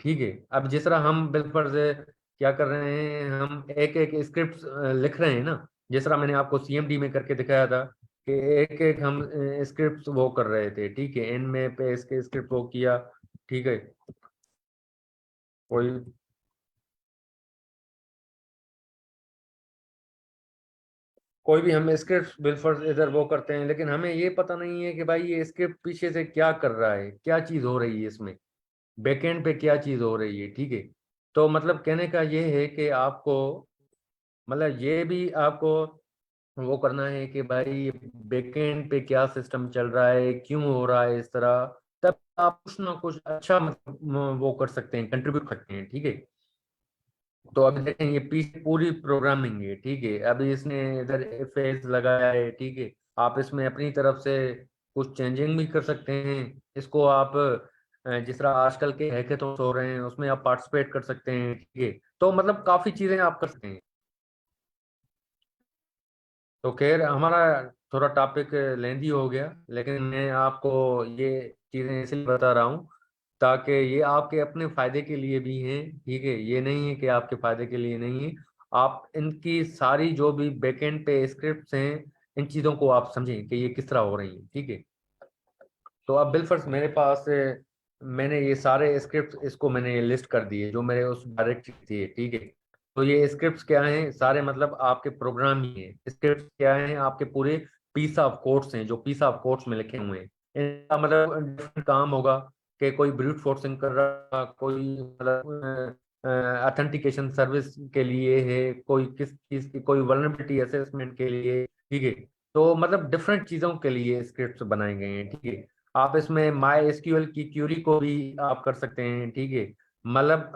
ठीक है। अब जिस तरह हम बिल्कुल से क्या कर रहे हैं, हम एक एक स्क्रिप्ट लिख रहे हैं ना, जिस तरह मैंने आपको CMD में करके दिखाया था कि एक एक हम स्क्रिप्ट वो कर रहे थे, ठीक है, एन में पे इसके स्क्रिप्ट वो किया, ठीक है। कोई कोई भी हम स्क्रिप्ट बिल्फर इधर वो करते हैं, लेकिन हमें ये पता नहीं है कि भाई ये स्क्रिप्ट पीछे से क्या कर रहा है, क्या चीज हो रही है इसमें, बैकएंड पे क्या चीज हो रही है, ठीक है। तो मतलब कहने का ये है कि आपको मतलब ये भी आपको वो करना है कि भाई बैकएंड पे क्या सिस्टम चल रहा है, क्यों हो रहा है इस तरह, तब आप कुछ ना कुछ अच्छा मतलब वो कर सकते हैं, कंट्रीब्यूट करते हैं, ठीक है। तो अभी देखें ये पीछे पूरी प्रोग्रामिंग है, ठीक है, अभी इसने इधर फेज लगाया है, ठीक है। आप इसमें अपनी तरफ से कुछ चेंजिंग भी कर सकते हैं, इसको आप जिस तरह आजकल के हैकेथॉन्स हो रहे हैं उसमें आप पार्टिसिपेट कर सकते हैं, ठीक है। तो मतलब काफी चीजें आप कर सकते हैं। तो खैर हमारा थोड़ा टॉपिक लेंदी हो गया, लेकिन मैं आपको ये चीजें इसलिए बता रहा हूँ ताकि ये आपके अपने फायदे के लिए भी हैं, ठीक है, ये नहीं है कि आपके फायदे के लिए नहीं है। आप इनकी सारी जो भी बैकएंड पे स्क्रिप्ट्स हैं, इन चीजों को आप समझें कि ये किस तरह हो रही हैं, ठीक है। तो अब बिलफर्स मेरे पास मैंने ये सारे स्क्रिप्ट इसको मैंने लिस्ट कर दिए जो मेरे उस डायरेक्टरी थी, ठीक है। तो ये स्क्रिप्ट्स क्या हैं सारे, मतलब आपके प्रोग्राम ही हैं। स्क्रिप्ट्स क्या हैं, आपके पूरे पीस ऑफ कोड्स हैं जो पीस ऑफ कोड्स में लिखे हुए हैं। इनका मतलब डिफरेंट काम होगा कि कोई ब्रूट फोर्सिंग कर रहा, कोई मतलब ऑथेंटिकेशन सर्विस के लिए है, कोई किस चीज की, कोई वल्नरेबिलिटी असेसमेंट के लिए, ठीक है। तो मतलब डिफरेंट चीजों के लिए स्क्रिप्ट्स बनाए गए हैं, ठीक है। आप इसमें माई एसक्यूएल की क्यूरी को भी आप कर सकते हैं, ठीक है। मतलब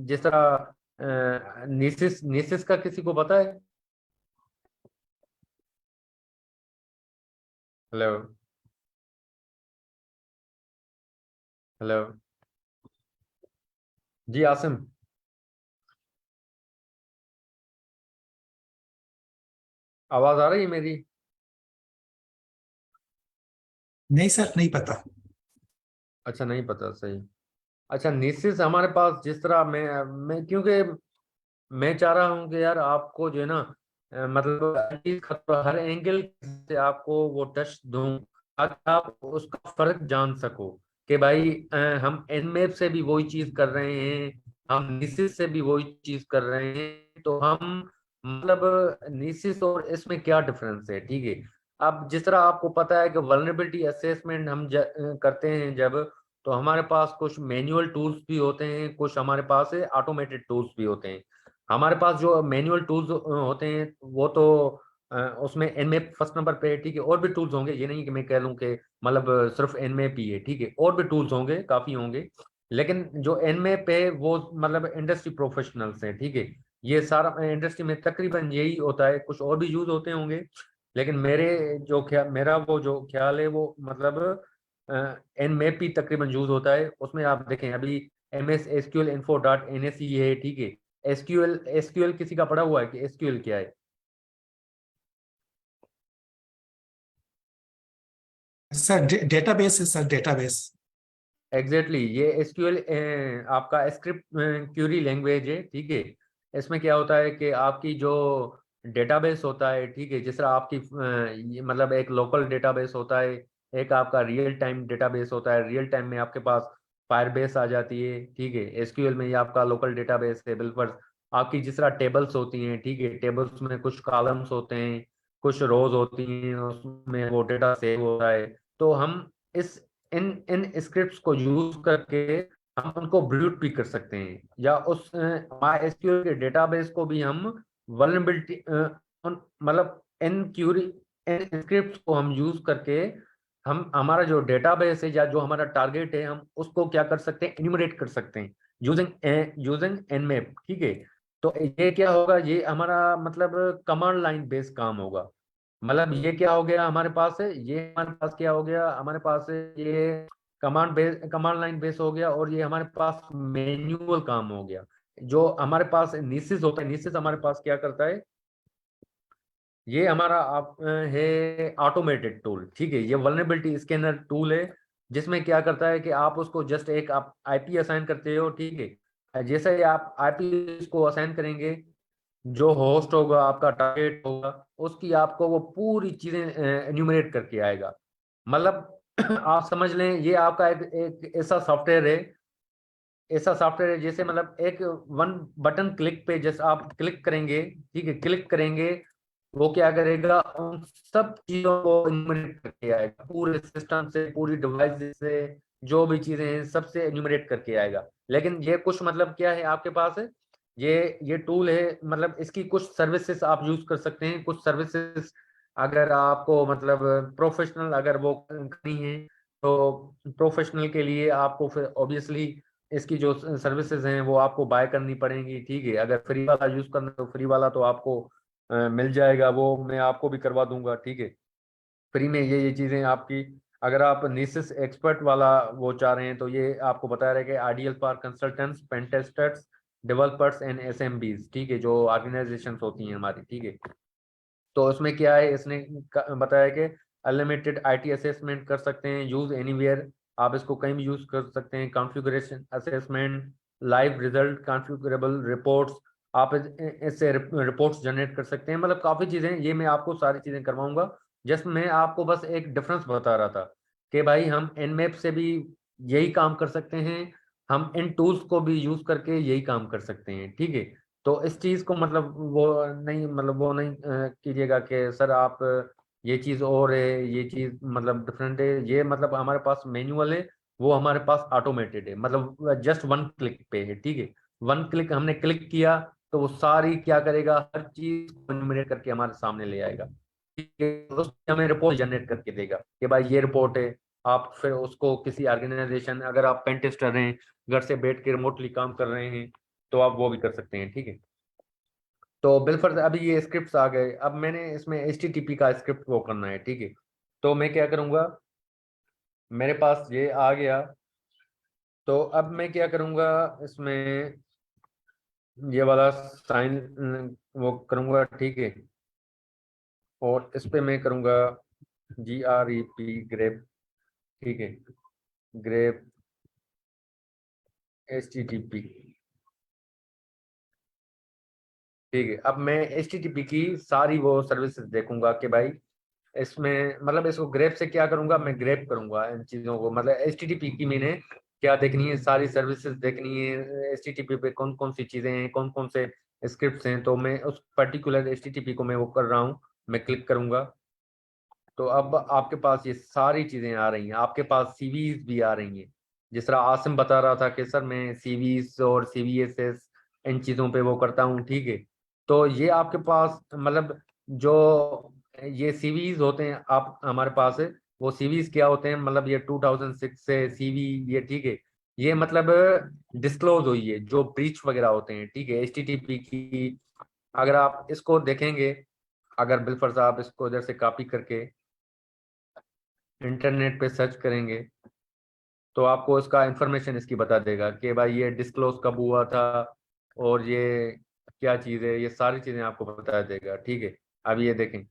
जिस तरह निसिस निसिस का किसी को पता है? हेलो, हेलो, जी आसिम, आवाज आ रही है मेरी? नहीं सर, नहीं पता। अच्छा नहीं पता, सही। अच्छा निसिस हमारे पास जिस तरह मैं क्योंकि मैं चाह रहा हूँ कि यार आपको जो है ना मतलब हर एंगल से आपको वो टच दूं, ताकि आप उसका फर्क जान सको कि भाई हम एनमैप से भी वही चीज कर रहे हैं, हम निसिस से भी वही चीज कर रहे हैं, तो हम मतलब निसिस और इसमें क्या डिफरेंस है, ठीक है। अब जिस तरह आपको पता है कि वल्नरेबिलिटी असेसमेंट हम करते हैं जब, तो हमारे पास कुछ मैनुअल टूल्स भी होते हैं, कुछ हमारे पास ऑटोमेटेड टूल्स भी होते हैं। हमारे पास जो मैनुअल टूल्स होते हैं वो तो उसमें एनमेप फर्स्ट नंबर पे है, ठीक है। और भी टूल्स होंगे, ये नहीं कि मैं कह लूं कि मतलब सिर्फ एनमेप ही है, ठीक है। और भी टूल्स होंगे, काफी होंगे, लेकिन जो एनमेप है वो मतलब इंडस्ट्री प्रोफेशनल्स हैं, ठीक है। ये सारा इंडस्ट्री में तकरीबन यही होता है, कुछ और भी यूज होते होंगे, लेकिन मेरा वो जो ख्याल है वो मतलब एनमेप ही तकरीबन यूज होता है। उसमें आप देखें अभी MS SQL info dot NSE है, ठीक है। एसक्यूएल किसी का पढ़ा हुआ है कि एसक्यूएल क्या है? सर डेटाबेस है सर, डेटाबेस। एग्जैक्टली ये एसक्यूएल आपका स्क्रिप्ट क्यूरी लैंग्वेज है, ठीक है। इसमें क्या होता है कि आपकी जो डेटाबेस होता है, ठीक है, जिस तरह आपकी मतलब एक लोकल डेटाबेस होता है, एक आपका रियल टाइम डेटाबेस होता है। रियल टाइम में आपके पास फायरबेस आ जाती है, ठीक है। एसक्यूएल में ये आपका लोकल डेटाबेस है। बिल्कुल आपकी जिस तरह टेबल्स होती हैं, ठीक है, टेबल्स में कुछ कॉलम्स होते हैं, कुछ रोज होती हैं, उसमें वो डेटा सेव होता है। तो हम इस इन इन स्क्रिप्ट्स को यूज करके हम उनको ब्रूट भी कर सकते हैं, या उस MySQL के डेटाबेस को भी हम वल्नरेबिलिटी मतलब इन क्यूरी इन स्क्रिप्ट्स को हम यूज करके हम हमारा जो डेटाबेस है या जो हमारा टारगेट है हम उसको क्या कर सकते हैं, इन्यूमरेट कर सकते हैं यूजिंग nmap, ठीक है। तो ये क्या होगा, ये हमारा मतलब कमांड लाइन बेस्ड काम होगा। मतलब ये क्या हो गया हमारे पास है, ये हमारे पास क्या हो गया, हमारे पास है ये कमांड लाइन बेस हो गया, और ये हमारे पास मैन्युअल काम हो गया। जो हमारे पास निसिस होता है, निसिस हमारे पास क्या करता है, ये हमारा आप है ऑटोमेटेड टूल, ठीक है। ये वल्नरेबिलिटी स्कैनर टूल है, जिसमें क्या करता है कि आप उसको जस्ट एक आप IP असाइन करते हो, ठीक है। जैसे ही आप IP को असाइन करेंगे, जो होस्ट होगा आपका टारगेट होगा, उसकी आपको वो पूरी चीजें एन्यूमरेट करके आएगा। मतलब आप समझ लें ये आपका एक ऐसा सॉफ्टवेयर है जैसे मतलब एक वन बटन क्लिक पे जैसे आप क्लिक करेंगे, ठीक है, क्लिक करेंगे, वो क्या करेगा, उन सब चीजों को इन्यूमरेट करके आएगा, पूरे सिस्टम से, पूरी डिवाइस से, जो भी चीजें हैं सबसे इन्यूमरेट करके आएगा। लेकिन ये कुछ मतलब क्या है आपके पास है, ये टूल है, मतलब इसकी कुछ सर्विसेज आप यूज कर सकते हैं। कुछ सर्विसेज अगर आपको मतलब प्रोफेशनल अगर वो करनी है, तो प्रोफेशनल के लिए आपको फिर ऑब्वियसली इसकी जो सर्विसेज हैं वो आपको बाय करनी पड़ेंगी, ठीक है। अगर फ्री वाला यूज करना है तो फ्री वाला तो आपको मिल जाएगा, वो मैं आपको भी करवा दूंगा, ठीक है। फ्री में ये चीजें आपकी, अगर आप निसिस एक्सपर्ट वाला वो चाह रहे हैं तो ये आपको बता रहे कि ideal for consultants, pen testers, developers and SMBs, ठीक है, जो ऑर्गेनाइजेशन होती हैं हमारी, ठीक है। तो उसमें क्या है, इसने बताया कि अनलिमिटेड IT असेसमेंट कर सकते हैं, यूज एनीवेयर, आप इसको कहीं भी यूज कर सकते हैं। Configuration assessment, live result, configurable reports, आप इससे रिपोर्ट्स जनरेट कर सकते हैं। मतलब काफी चीजें, ये मैं आपको सारी चीजें करवाऊंगा। जस्ट मैं आपको बस एक डिफरेंस बता रहा था कि भाई हम nmap से भी यही काम कर सकते हैं, हम इन टूल्स को भी यूज करके यही काम कर सकते हैं, ठीक है। तो इस चीज को मतलब वो नहीं कीजिएगा कि सर आप ये चीज और है, ये चीज मतलब डिफरेंट है। ये मतलब हमारे पास मैनुअल है, वो हमारे पास ऑटोमेटेड है, मतलब जस्ट वन क्लिक पे है, ठीक है। वन क्लिक हमने क्लिक किया तो वो सारी क्या करेगा, हर चीज को enumerate करके हमारे सामने ले आएगा, ठीक है। उससे हमें रिपोर्ट जनरेट करके देगा कि भाई ये रिपोर्ट है। आप फिर उसको किसी ऑर्गेनाइजेशन, अगर आप पेन टेस्टर हैं, घर से बैठ के रिमोटली काम कर रहे हैं, तो आप वो भी कर सकते हैं, ठीक है। तो बिलफर्ज अभी ये स्क्रिप्ट्स आ गए, अब मैंने इसमें HTTP का स्क्रिप्ट वो करना है, ठीक है। तो मैं क्या करूंगा, मेरे पास ये आ गया, तो अब मैं क्या करूंगा, इसमें ये वाला साइन वो करूंगा, ठीक है। और इस पे मैं करूंगा GREP, ठीक है, ग्रेप HTTP, ठीक है। अब मैं HTTP की सारी वो सर्विसेज देखूंगा कि भाई इसमें मतलब इसको ग्रेप से क्या करूंगा, मैं ग्रेप करूंगा इन चीजों को, मतलब HTTP की मैंने क्या देखनी है, सारी सर्विसेज देखनी है, HTTP पे कौन कौन सी चीजें हैं, कौन कौन से स्क्रिप्ट्स हैं। तो मैं उस पर्टिकुलर HTTP को मैं वो कर रहा हूँ, मैं क्लिक करूंगा। तो अब आपके पास ये सारी चीजें आ रही हैं, आपके पास CVs भी आ रही हैं, जिस तरह आसिम बता रहा था कि सर मैं सीवीस और सीवीएसएस इन चीज़ों पे वो करता हूँ, ठीक है। तो ये आपके पास मतलब जो ये सीवीज होते हैं आप हमारे पास है, वो सीवीज क्या होते हैं, मतलब ये 2006 से सीवी ये, ठीक है, ये मतलब डिस्क्लोज हुई है जो ब्रीच वगैरह होते हैं, ठीक है, एचटीटीपी की। अगर आप इसको देखेंगे, अगर बिलफर्ज आप इसको इधर से कॉपी करके इंटरनेट पे सर्च करेंगे तो आपको इसका इंफॉर्मेशन इसकी बता देगा कि भाई ये डिस्क्लोज कब हुआ था और ये क्या चीज़ है, ये सारी चीज़ें आपको बता देगा, ठीक है। अब ये देखें,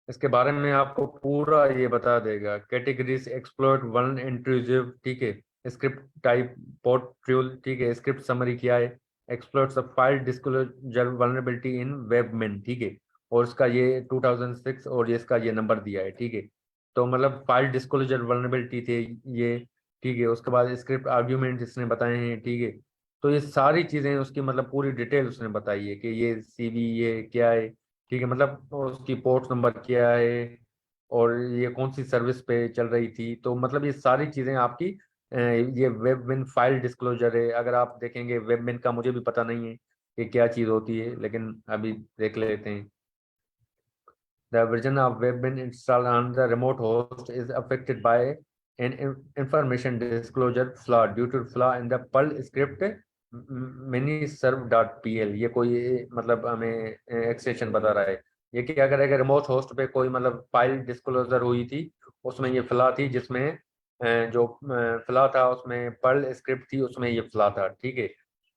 इसके बारे में आपको पूरा ये बता देगा, कैटेगरीज एक्सप्लोइट वन इंट्रूसिव, ठीक है, स्क्रिप्ट टाइप पोर्ट्रियल, ठीक है, स्क्रिप्ट समरी क्या है, exploits a file disclosure vulnerability in Webmin, ठीक है, और इसका ये 2006 और ये इसका ये नंबर दिया है, ठीक है। तो मतलब फाइल डिस्क्लोजर वल्नरेबिलिटी थे ये, ठीक है। उसके बाद स्क्रिप्ट आर्ग्यूमेंट इसने बताए हैं, ठीक है। तो ये सारी चीज़ें उसकी मतलब पूरी डिटेल उसने बताई है कि ये सीवी ये क्या है, ठीक है, मतलब उसकी पोर्ट नंबर क्या है और ये कौन सी सर्विस पे चल रही थी। तो मतलब ये सारी चीज़ें आपकी ये वेबमिन फाइल डिस्क्लोजर है। अगर आप देखेंगे वेबमिन का मुझे भी पता नहीं है कि क्या चीज़ होती है, लेकिन अभी देख लेते हैं। The version of Webmin installed on the remote host is affected by an information disclosure flaw due to flaw in the Perl script miniserve.pl। ये कोई मतलब हमें एक्सटेंशन बता रहा है। ये क्या करेगा, रिमोट होस्ट पे कोई मतलब फाइल डिस्क्लोजर हुई थी, उसमें ये फ्लॉ थी, जिसमें जो फ्लॉ था उसमें पर्ल स्क्रिप्ट थी, उसमें ये फ्लॉ था, ठीक है।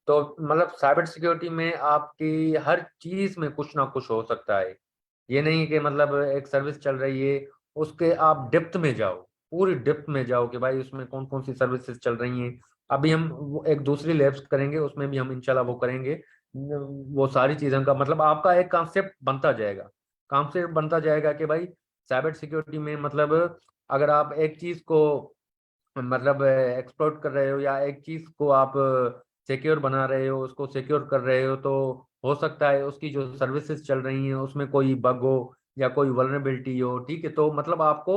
तो मतलब साइबर सिक्योरिटी में आपकी हर चीज में कुछ ना कुछ हो सकता है। ये नहीं कि मतलब एक सर्विस चल रही है उसके आप डेप्थ में जाओ, पूरी डेप्थ में जाओ कि भाई उसमें कौन कौन सी सर्विसेज चल रही हैं। अभी हम एक दूसरी लैब्स करेंगे, उसमें भी हम इंशाल्लाह वो करेंगे। वो सारी चीज़ों का मतलब आपका एक कॉन्सेप्ट बनता जाएगा, कॉन्सेप्ट बनता जाएगा कि भाई साइबर सिक्योरिटी में मतलब अगर आप एक चीज़ को मतलब एक्सप्लोर कर रहे हो या एक चीज को आप सिक्योर बना रहे हो, उसको सिक्योर कर रहे हो, तो हो सकता है उसकी जो सर्विसेज चल रही हैं उसमें कोई बग हो या कोई वल्नरेबिलिटी हो, ठीक है। तो मतलब आपको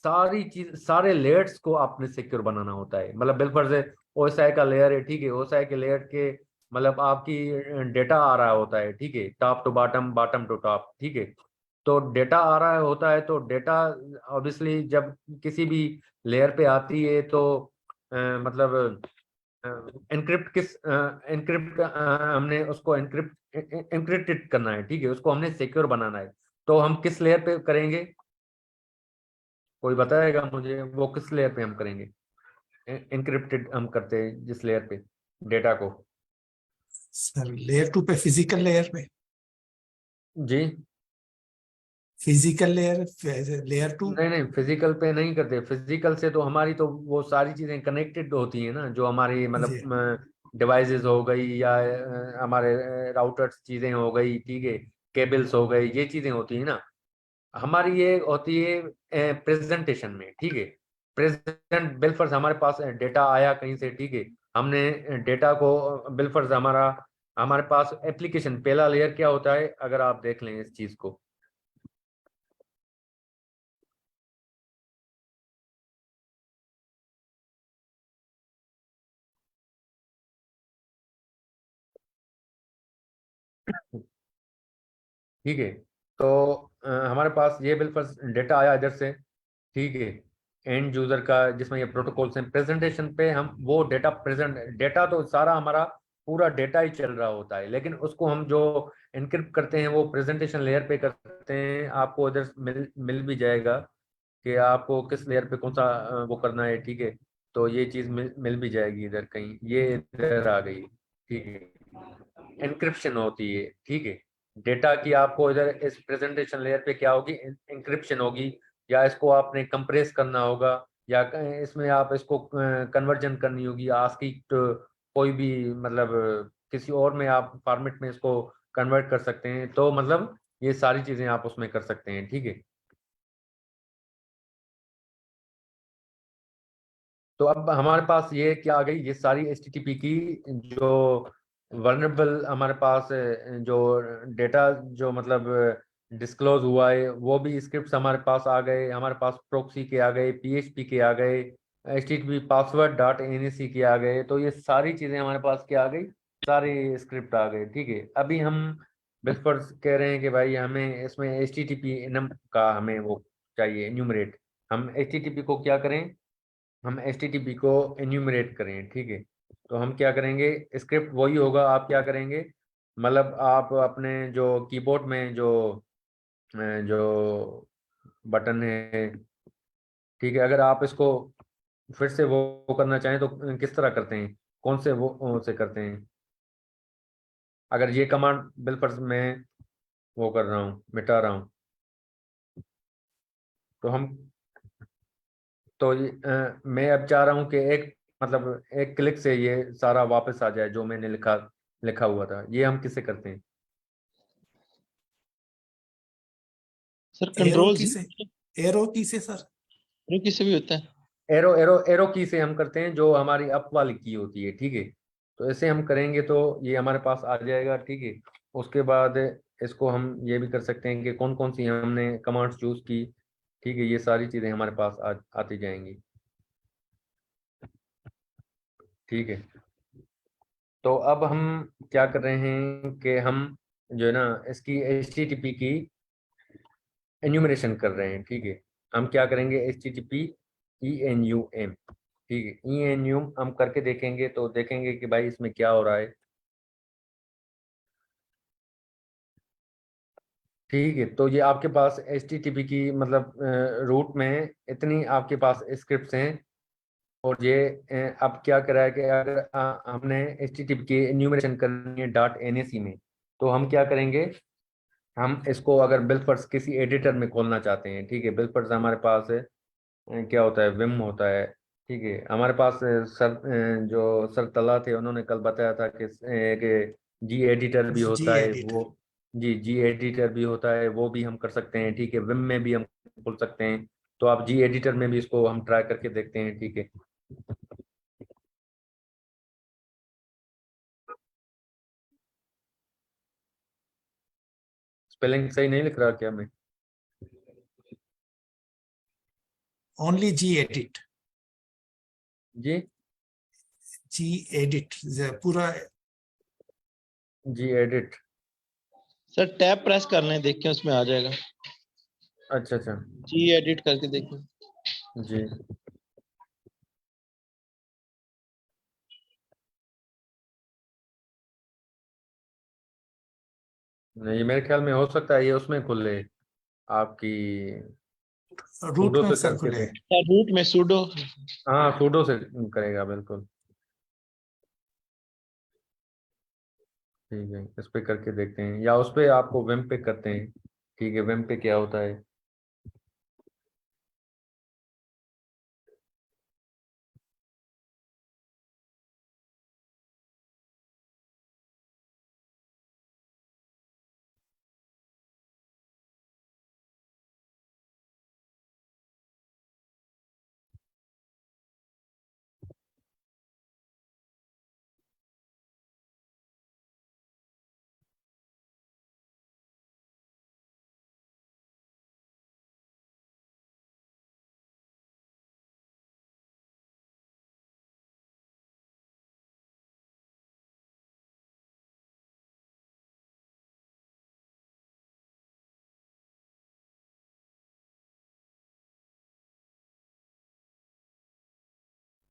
सारी चीज सारे लेयर्स को आपने सिक्योर बनाना होता है। मतलब बिलफर्ज है ओएसआई का लेयर है, ठीक है, ओएसआई के लेयर के मतलब आपकी डेटा आ रहा होता है, ठीक है, top to bottom, bottom to top, ठीक है। तो डेटा आ रहा होता है तो डेटा ऑब्वियसली जब किसी भी लेयर पे आती है तो मतलब एनक्रिप्ट किस एनक्रिप्ट हमने उसको एनक्रिप्टेड करना है, ठीक है, उसको हमने सिक्योर बनाना है। तो हम किस लेयर पे करेंगे, कोई बताएगा मुझे वो किस लेयर पे हम करेंगे? एनक्रिप्टेड हम करते हैं जिस लेयर पे डेटा को। सर लेयर 2 पे, फिजिकल लेयर पे, जी फिजिकल लेयर, लेयर 2। नहीं नहीं, फिजिकल पे नहीं करते। फिजिकल से तो हमारी तो वो सारी चीजें कनेक्टेड होती है ना, जो हमारी जी मतलब डिवाइसेस हो गई या हमारे राउटर्स चीजें हो गई, ठीक है, केबल्स हो गई, ये चीजें होती है ना। हमारी ये होती है प्रेजेंटेशन में, ठीक है। प्रेजेंट बिलफर्ज हमारे पास डेटा आया कहीं से, ठीक है, हमने डेटा को बिलफर्ज हमारा हमारे पास एप्लीकेशन पहला लेयर क्या होता है, अगर आप देख लें इस चीज को, ठीक है। तो हमारे पास ये बिलफर्ज डेटा आया इधर से, ठीक है, एंड यूजर का जिसमें ये प्रोटोकॉल्स हैं। प्रेजेंटेशन पे हम वो डेटा प्रेजेंट डेटा तो सारा हमारा पूरा डेटा ही चल रहा होता है, लेकिन उसको हम जो एनक्रिप्ट करते हैं वो प्रेजेंटेशन लेयर पे करते हैं। आपको इधर मिल भी जाएगा कि आपको किस लेयर पे कौन सा वो करना है, ठीक है। तो ये चीज मिल भी जाएगी इधर कहीं, ये इधर आ गई, ठीक है, एनक्रिप्शन होती है, ठीक है। डेटा की आपको इधर इस प्रेजेंटेशन लेयर पे क्या होगी, इंक्रिप्शन होगी, या इसको आपने कंप्रेस करना होगा, या इसमें आप इसको कन्वर्जन करनी होगी आस्की कोई भी मतलब किसी और में आप फॉर्मेट में इसको कन्वर्ट कर सकते हैं। तो मतलब ये सारी चीजें आप उसमें कर सकते हैं, ठीक है। तो अब हमारे पास ये क्या आ गई, ये सारी एचटीटीपी की जो वर्नेबल हमारे पास जो डेटा जो मतलब डिस्क्लोज हुआ है, वो भी स्क्रिप्ट हमारे पास आ गए, हमारे पास प्रॉक्सी के आ गए, पीएचपी के आ गए, HTTP पासवर्ड डॉट NAC के आ गए। तो ये सारी चीजें हमारे पास क्या आ गई, सारे स्क्रिप्ट आ गए। ठीक है, अभी हम बिल्कुल कह रहे हैं कि भाई हमें इसमें HTTP enum का हमें वो चाहिए एन्यूमरेट। हम HTTP को क्या करें, हम HTTP को एन्यूमरेट करें। ठीक है, तो हम क्या करेंगे, स्क्रिप्ट वही होगा। आप क्या करेंगे, मतलब आप अपने जो कीबोर्ड में जो बटन है, ठीक है, अगर आप इसको फिर से वो करना चाहें तो किस तरह करते हैं, कौन से वो से करते हैं। अगर ये कमांड बिल पर मैं वो कर रहा हूँ, मिटा रहा हूँ, तो हम तो मैं अब चाह रहा हूँ कि एक मतलब एक क्लिक से ये सारा वापस आ जाए जो मैंने लिखा लिखा हुआ था। ये हम किससे करते हैं? सर एरो कंट्रोल की से, एरो की से सर। किसी भी होता है। एरो एरो एरो की से हम करते हैं, जो हमारी अप वाली की होती है। ठीक है, तो ऐसे हम करेंगे तो ये हमारे पास आ जाएगा। ठीक है, उसके बाद इसको हम ये भी कर सकते हैं कि कौन कौन सी हमने कमांड्स चूज की। ठीक है, ये सारी चीजें हमारे पास आती जाएंगी। ठीक है, तो अब हम क्या कर रहे हैं कि हम जो है ना इसकी HTTP की एन्यूमरेशन कर रहे हैं। ठीक है, हम क्या करेंगे, HTTP ENUM। ठीक है, ENUM हम करके देखेंगे तो देखेंगे कि भाई इसमें क्या हो रहा है। ठीक है, तो ये आपके पास HTTP की मतलब रूट में इतनी आपके पास स्क्रिप्ट्स हैं। और ये अब क्या करा है कि अगर हमने HTTP की एन्यूमरेशन करनी है डॉट NAC में, तो हम क्या करेंगे, हम इसको अगर बिलफर्स किसी एडिटर में खोलना चाहते हैं। ठीक है, बिलफर्स हमारे पास क्या होता है, विम होता है। ठीक है, हमारे पास जो सर तला थे उन्होंने कल बताया था कि जी एडिटर भी जी होता है एडिटर। वो। जी एडिटर भी होता है, वो भी हम कर सकते हैं। ठीक है, विम में भी हम खोल सकते हैं। तो आप जी एडिटर में भी इसको हम ट्राई करके देखते हैं। ठीक है, स्पेलिंग सही नहीं लिख रहा क्या मैं? ओनली जी एडिट। जी जी एडिट पूरा। जी एडिट। सर टैब प्रेस कर लें, देखें उसमें आ जाएगा। अच्छा अच्छा। जी एडिट करके देखें। जी नहीं, मेरे ख्याल में हो सकता है ये उसमें खुले आपकी रूट सूडो में से सर करके खुले देख। हैं। सर रूट में सूडो। हाँ, सूडो से करेगा बिल्कुल। ठीक है, इस पे करके देखते हैं, या उस पे आपको विम पे करते हैं। ठीक है, विम पे क्या होता है।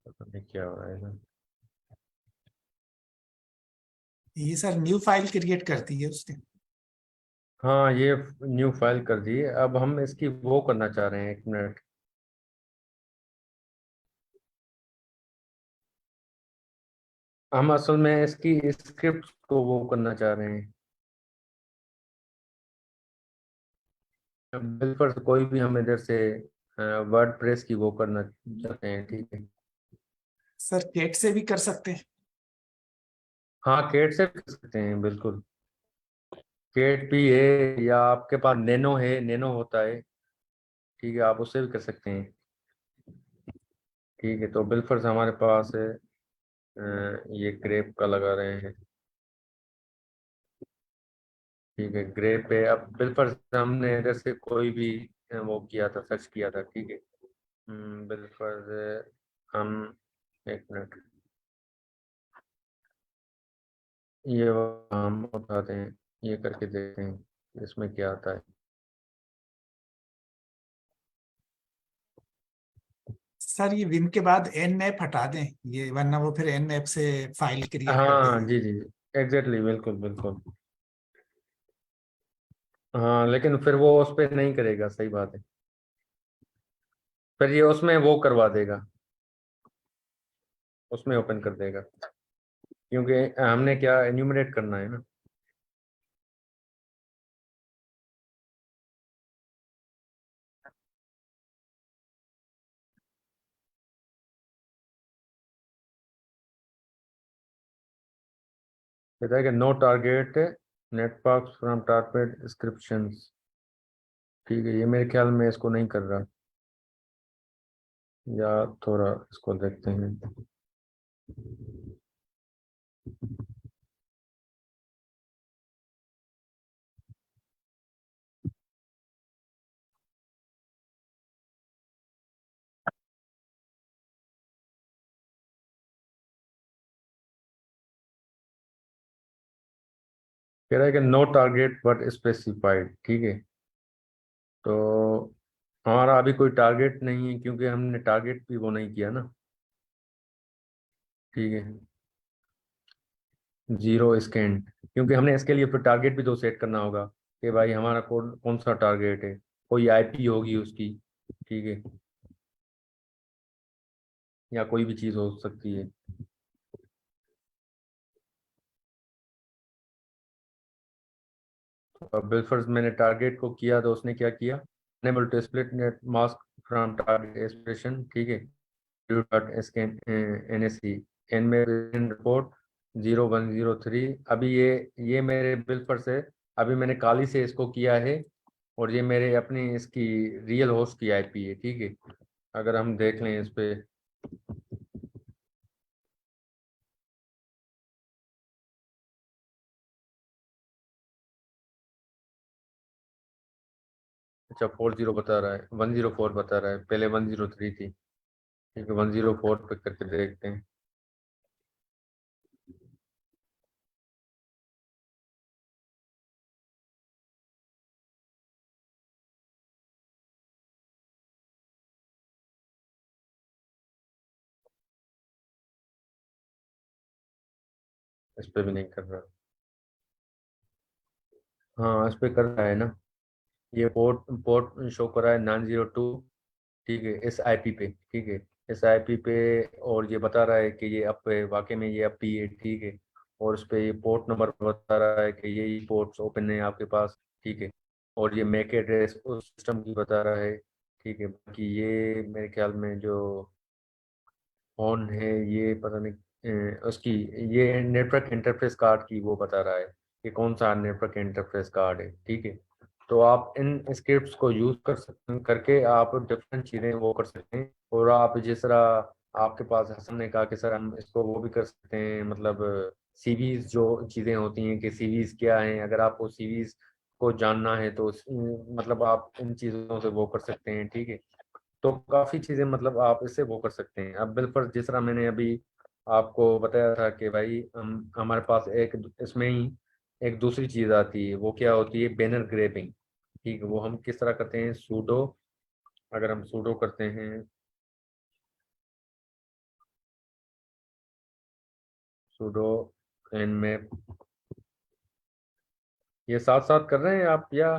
पता नहीं क्या हो रहा है इसमें। ये सर न्यू फाइल क्रिएट कर दी है उसने। हाँ, ये न्यू फाइल कर दी। अब हम इसकी वो करना चाह रहे हैं, एक मिनट। हम असल में इसकी स्क्रिप्ट को वो करना चाह रहे हैं। बिल्कुल, कोई भी हम इधर से वर्ड प्रेस की वो करना चाहते हैं। ठीक है, सर केट से भी कर सकते हैं। हाँ, केट से कर सकते हैं बिल्कुल। केट भी है, या आपके पास नैनो है, नैनो होता है। ठीक है, आप उससे भी कर सकते हैं। ठीक है, तो बिल्फर्स हमारे पास है। ये क्रेप का लगा रहे हैं। ठीक है, ग्रे पे अब बिल्फर हमने इधर से कोई भी वो किया था, सर्च किया था, ठीक है। बिल्फर हम, एक मिनट, ये हम उठाते हैं, ये करके देखते हैं इसमें क्या आता है। सर ये विम के बाद एन मैप हटा दें ये, वरना वो फिर एन मैप से फाइल क्रिएट कर हाँ देगा। जी जी, एग्जैक्टली, बिल्कुल बिल्कुल। हाँ लेकिन फिर वो उस पर नहीं करेगा, सही बात है। फिर ये उसमें वो करवा देगा, उसमें ओपन कर देगा, क्योंकि हमने क्या एन्यूमरेट करना है ना। कहता है कि no target network from target descriptions. ठीक है, ये मेरे ख्याल में इसको नहीं कर रहा, या थोड़ा इसको देखते हैं। कह रहा है कि नो टारगेट बट स्पेसिफाइड। ठीक है, तो हमारा अभी कोई टारगेट नहीं है, क्योंकि हमने टारगेट भी वो नहीं किया ना। ठीक है, जीरो स्कैन, क्योंकि हमने इसके लिए फिर टारगेट भी तो सेट करना होगा कि भाई हमारा कौन सा टारगेट है, कोई आईपी होगी उसकी। ठीक है, या कोई भी चीज़ हो सकती है। बिलफर्स मैंने टारगेट को किया, तो उसने क्या किया, unable to split net mask from target expression. ठीक है, डॉट स्कैन एनएससी एन में रिपोर्ट 0103। अभी ये मेरे बिलफर्स है, अभी मैंने काली से इसको किया है, और ये मेरे अपनी इसकी रियल होस्ट की आईपी है। ठीक है, अगर हम देख लें इस पे, अच्छा 40 बता रहा है, 104 बता रहा है, पहले 103 थी। ठीक है, 104 पे करके देखते हैं। इस पे भी नहीं कर रहा। हाँ, इस पे कर रहा है ना, ये पोर्ट पोर्ट शो कर रहा है 902। ठीक है, इस आईपी पे। ठीक है, इस आईपी पे, और ये बता रहा है कि ये अप है, वाकई में ये अप ही है। ठीक है, और उस पे ये पोर्ट नंबर बता रहा है कि ये पोर्ट्स ओपन है आपके पास। ठीक है, और ये मैक एड्रेस उस सिस्टम की बता रहा है। ठीक है, बाकी ये मेरे ख्याल में जो ऑन है, ये पता नहीं उसकी, ये नेटवर्क इंटरफेस कार्ड की वो बता रहा है कि कौन सा नेटवर्क इंटरफेस कार्ड है। ठीक है, तो आप इन स्क्रिप्ट्स को यूज कर सकते करके आप डिफरेंट चीज़ें वो कर सकते हैं। और आप जिस तरह आपके पास हसन ने कहा कि सर हम इसको वो भी कर सकते हैं, मतलब सीवीज जो चीज़ें होती हैं कि सीवीज क्या हैं, अगर आपको सीवीज को जानना है तो मतलब आप इन चीज़ों से वो कर सकते हैं। ठीक है, तो काफ़ी चीज़ें मतलब आप इससे वो कर सकते हैं। अब बिल पर जिस तरह मैंने अभी आपको बताया था कि भाई हम हमारे पास एक इसमें ही एक दूसरी चीज़ आती है, वो क्या होती है, बैनर ग्रेपिंग। ठीक है, वो हम किस तरह करते हैं, सूडो, अगर हम सूडो करते हैं, सूडो nmap, ये साथ साथ कर रहे हैं आप या?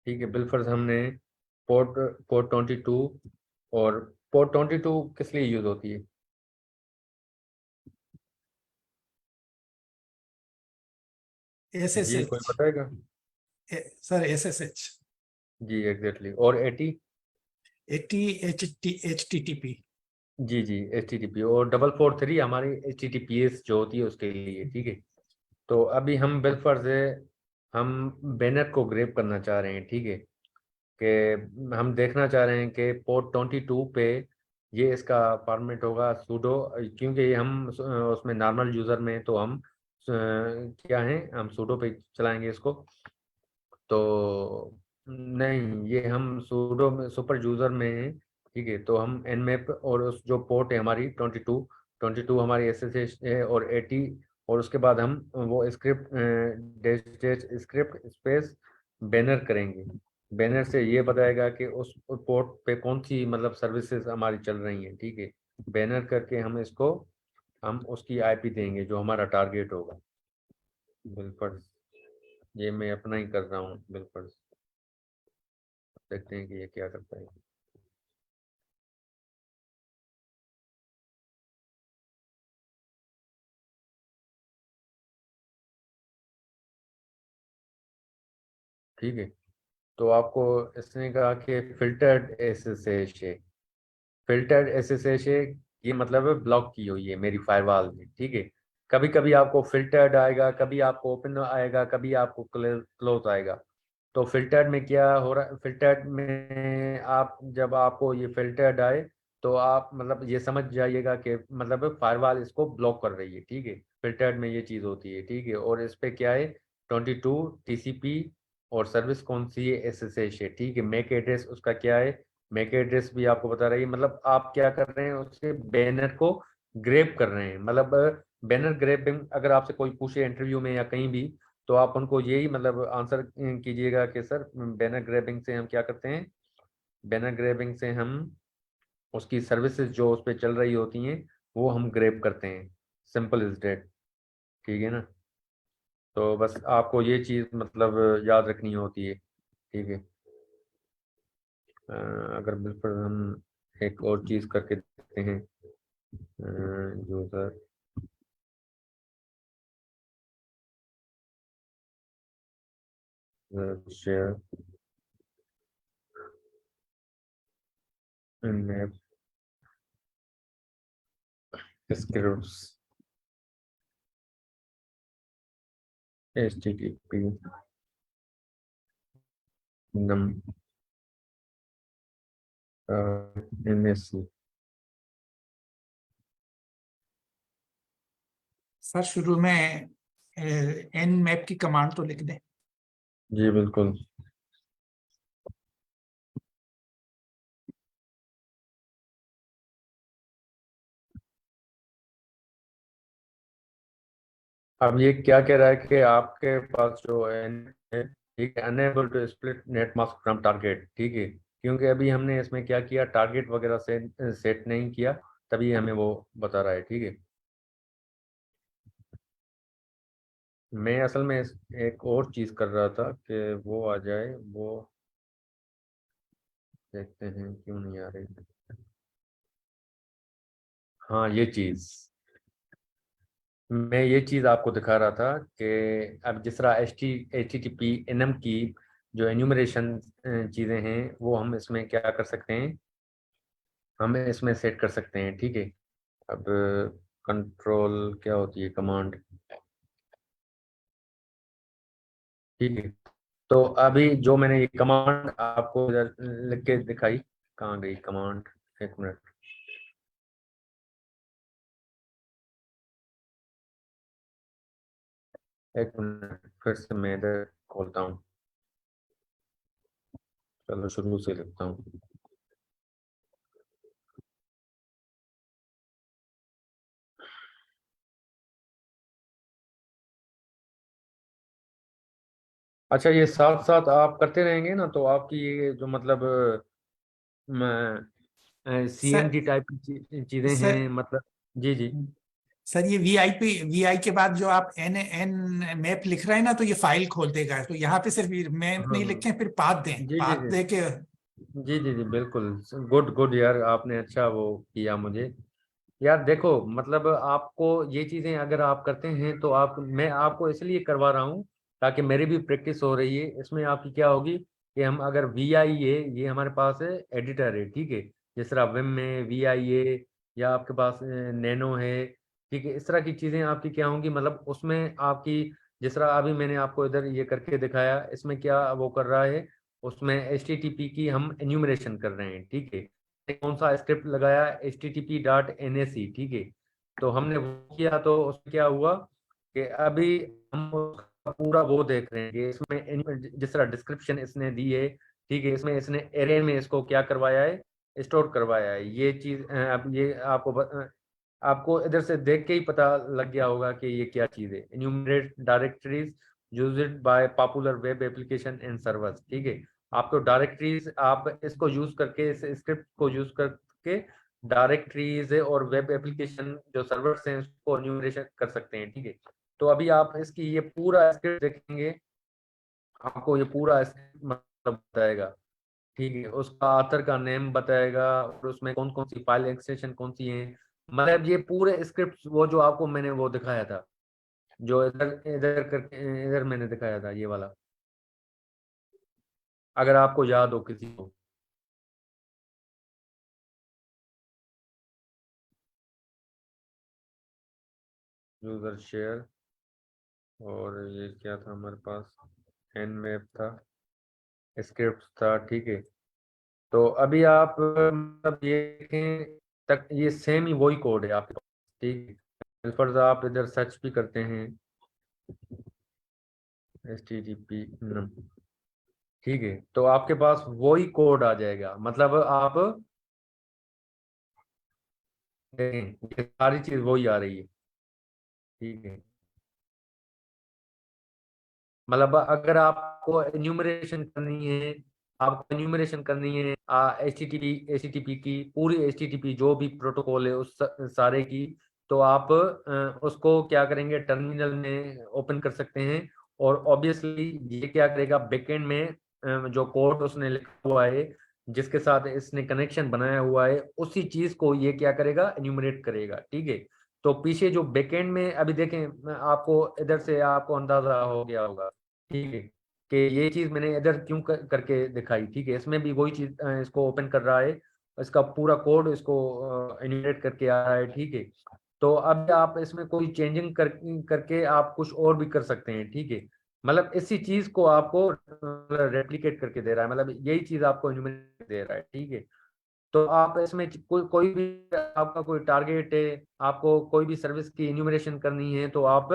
ठीक है, बिलफर्स हमने पोर्ट पोर्ट 22, और पोर्ट 22 किस लिए यूज होती है? जी, कोई SSH, बताएगा? सर SSH, जी एग्जैक्टली, और 80? 80 HTTP। जी जी, HTTP, और 443 हमारी HTTPS जो होती है उसके लिए। ठीक है, तो अभी हम बिलफर्ज है, हम बैनर को ग्रेप करना चाह रहे हैं। ठीक है, कि हम देखना चाह रहे हैं कि पोर्ट 22 पे ये इसका फॉर्मेट होगा सूडो, क्योंकि हम उसमें नॉर्मल यूज़र में तो हम क्या है, हम सूडो पे चलाएंगे इसको। तो नहीं, ये हम सूडो में सुपर यूजर में है, ठीक है। तो हम nmap और उस जो पोर्ट है हमारी 22 हमारी SSH है और 80, और उसके बाद हम वो script dash dash script space banner करेंगे। बैनर से ये बताएगा कि उस पोर्ट पे कौन सी मतलब सर्विसेज हमारी चल रही हैं, ठीक है। बैनर करके हम उसकी IP देंगे जो हमारा टारगेट होगा। बिल्कुल, ये मैं अपना ही कर रहा हूँ बिल्कुल। देखते हैं कि ये क्या करता है। ठीक है, तो आपको इसने कहा कि फिल्टर्ड SSH है। फिल्टर्ड SSH है, ये मतलब है ब्लॉक की हुई है मेरी फायरवॉल में, ठीक है। कभी कभी आपको फिल्टर्ड आएगा, कभी आपको ओपन आएगा, कभी आपको क्लोज आएगा। तो फिल्टर्ड में क्या हो रहा है, फिल्टर्ड में आप जब आपको ये फिल्टर्ड आए तो आप मतलब ये समझ जाइएगा कि मतलब फायरवॉल इसको ब्लॉक कर रही है, ठीक है। फिल्टर्ड में ये चीज़ होती है, ठीक है। और इस पे क्या है, 22 TCP और सर्विस कौन सी है, SSH है, ठीक है। मैक एड्रेस उसका क्या है, मैक एड्रेस भी आपको बता रही है। मतलब आप क्या कर रहे हैं, उसके बैनर को ग्रेप कर रहे हैं। मतलब बैनर ग्रेपिंग अगर आपसे कोई पूछे इंटरव्यू में या कहीं भी, तो आप उनको यही मतलब आंसर कीजिएगा कि सर बैनर ग्रेबिंग से हम क्या करते हैं, बैनर ग्रेबिंग से हम उसकी सर्विसेज जो उस पर चल रही होती हैं वो हम ग्रेप करते हैं। सिंपल इज डेट, ठीक है ना। तो बस आपको ये चीज़ मतलब याद रखनी होती है, ठीक है। अगर बिल्कुल हम एक और चीज़ करके देखते हैं, user share map scripts HTTP नम NSC। सर शुरू में nmap की कमांड तो लिख दें। जी बिल्कुल। अब ये क्या कह रहा है कि आपके पास जो है, ठीक है, unable to split net mask from target, ठीक है। क्योंकि अभी हमने इसमें क्या किया, टारगेट वगैरह से सेट नहीं किया, तभी हमें वो बता रहा है, ठीक है। मैं असल में एक और चीज़ कर रहा था कि वो आ जाए, वो देखते हैं क्यों नहीं आ रही। हाँ, ये चीज़ मैं ये चीज़ आपको दिखा रहा था कि अब जिस तरह HTTP NM की जो एन्यूमरेशन चीज़ें हैं वो हम इसमें क्या कर सकते हैं, हम इसमें सेट कर सकते हैं, ठीक है। अब कंट्रोल क्या होती है, कमांड, ठीक है। तो अभी जो मैंने ये कमांड आपको इधर लिख के दिखाई, कहाँ गई कमांड, एक मिनट। एक मिनट, फिर से मैं इधर खोलता हूँ। चलो शुरू से लिखता हूँ। अच्छा, ये साथ साथ आप करते रहेंगे ना, तो आपकी ये जो मतलब सर CMD टाइप की चीजें सर हैं मतलब। जी जी। सर ये वी आई के बाद जो आप एन मैप लिख रहे हैं ना, तो ये फाइल खोल देगा। तो यहाँ पे सिर्फ मैप हाँ नहीं हाँ, लिखें, फिर पाथ दें, जी जी पाथ जी दे के। जी जी जी बिल्कुल। गुड गुड यार, आपने अच्छा वो किया मुझे। यार देखो, मतलब आपको ये चीजें अगर आप करते हैं तो आप, मैं आपको इसलिए करवा रहा हूँ ताकि मेरी भी प्रैक्टिस हो रही है। इसमें आपकी क्या होगी कि हम अगर VI है, ये हमारे पास है एडिटर है, ठीक है। जिस तरह विम में VI है, या आपके पास नैनो है, ठीक है। इस तरह की चीजें आपकी क्या होंगी, मतलब उसमें आपकी जिस तरह अभी मैंने आपको इधर ये करके दिखाया, इसमें क्या वो कर रहा है, उसमें HTTP की हम एन्यूमरेशन कर रहे हैं, ठीक है। कौन सा स्क्रिप्ट लगाया, HTTP.NAC, ठीक है। तो हमने वो किया तो उसमें क्या हुआ कि अभी हम उसका पूरा वो देख रहे हैं कि इसमें जिस तरह डिस्क्रिप्शन इसने दी है, ठीक है, इसमें इसने एरे में इसको क्या करवाया है, स्टोर करवाया है। ये चीज अब ये आपको इधर से देख के ही पता लग गया होगा कि ये क्या चीज है। Enumerate directories used by popular web application and servers, ठीक है। आपको डायरेक्टरीज, आप इसको यूज करके, इस स्क्रिप्ट को यूज करके डायरेक्टरीज और वेब एप्लीकेशन जो सर्वर्स हैं उसको एन्यूमरेशन कर सकते हैं, ठीक है। तो अभी आप इसकी ये पूरा स्क्रिप्ट देखेंगे, आपको ये पूरा स्क्रिप्ट मतलब बताएगा, ठीक है। उसका ऑथर का नेम बताएगा और उसमें कौन कौन सी फाइल एक्सटेंशन कौन सी है, मतलब ये पूरे स्क्रिप्ट वो जो आपको मैंने वो दिखाया था, जो इधर इधर करके इधर मैंने दिखाया था ये वाला, अगर आपको याद हो किसी को। यूजर शेयर, और ये क्या था हमारे पास, एनमैप था, स्क्रिप्ट था, ठीक है। तो अभी आप मतलब ये देखें तक ये सेम ही वही कोड है आपके पास, ठीक है। फर्ज आप इधर सर्च भी करते हैं HTTP, ठीक है, तो आपके पास वही कोड आ जाएगा। मतलब आप देखें ये सारी चीज वही आ रही है, ठीक है। मतलब अगर आपको एन्यूमरेशन करनी है, आपको एन्यूमरेशन करनी है एचटीटीपी की, पूरी एचटीटीपी जो भी प्रोटोकॉल है उस सारे की, तो आप उसको क्या करेंगे, टर्मिनल में ओपन कर सकते हैं। और ऑब्वियसली ये क्या करेगा, बैकएंड में जो कोड उसने लिखा हुआ है, जिसके साथ इसने कनेक्शन बनाया हुआ है, उसी चीज को ये क्या करेगा, एन्यूमरेट करेगा, ठीक है। तो पीछे जो बैकएंड में अभी देखें, आपको इधर से आपको अंदाजा हो गया होगा, ठीक है, कि ये चीज मैंने इधर क्यों करके दिखाई, ठीक है। इसमें भी वही चीज इसको ओपन कर रहा है, इसका पूरा कोड इसको एन्यूमरेट करके आ रहा है, ठीक है। तो अब आप इसमें कोई चेंजिंग करके आप कुछ और भी कर सकते हैं, ठीक है। मतलब इसी चीज को आपको रेप्लिकेट करके दे रहा है, मतलब यही चीज आपको एन्यूमरेट दे रहा है, ठीक है। तो आप इसमें कोई भी आपका कोई टारगेट है, आपको कोई भी सर्विस की इन्यूमरेशन करनी है, तो आप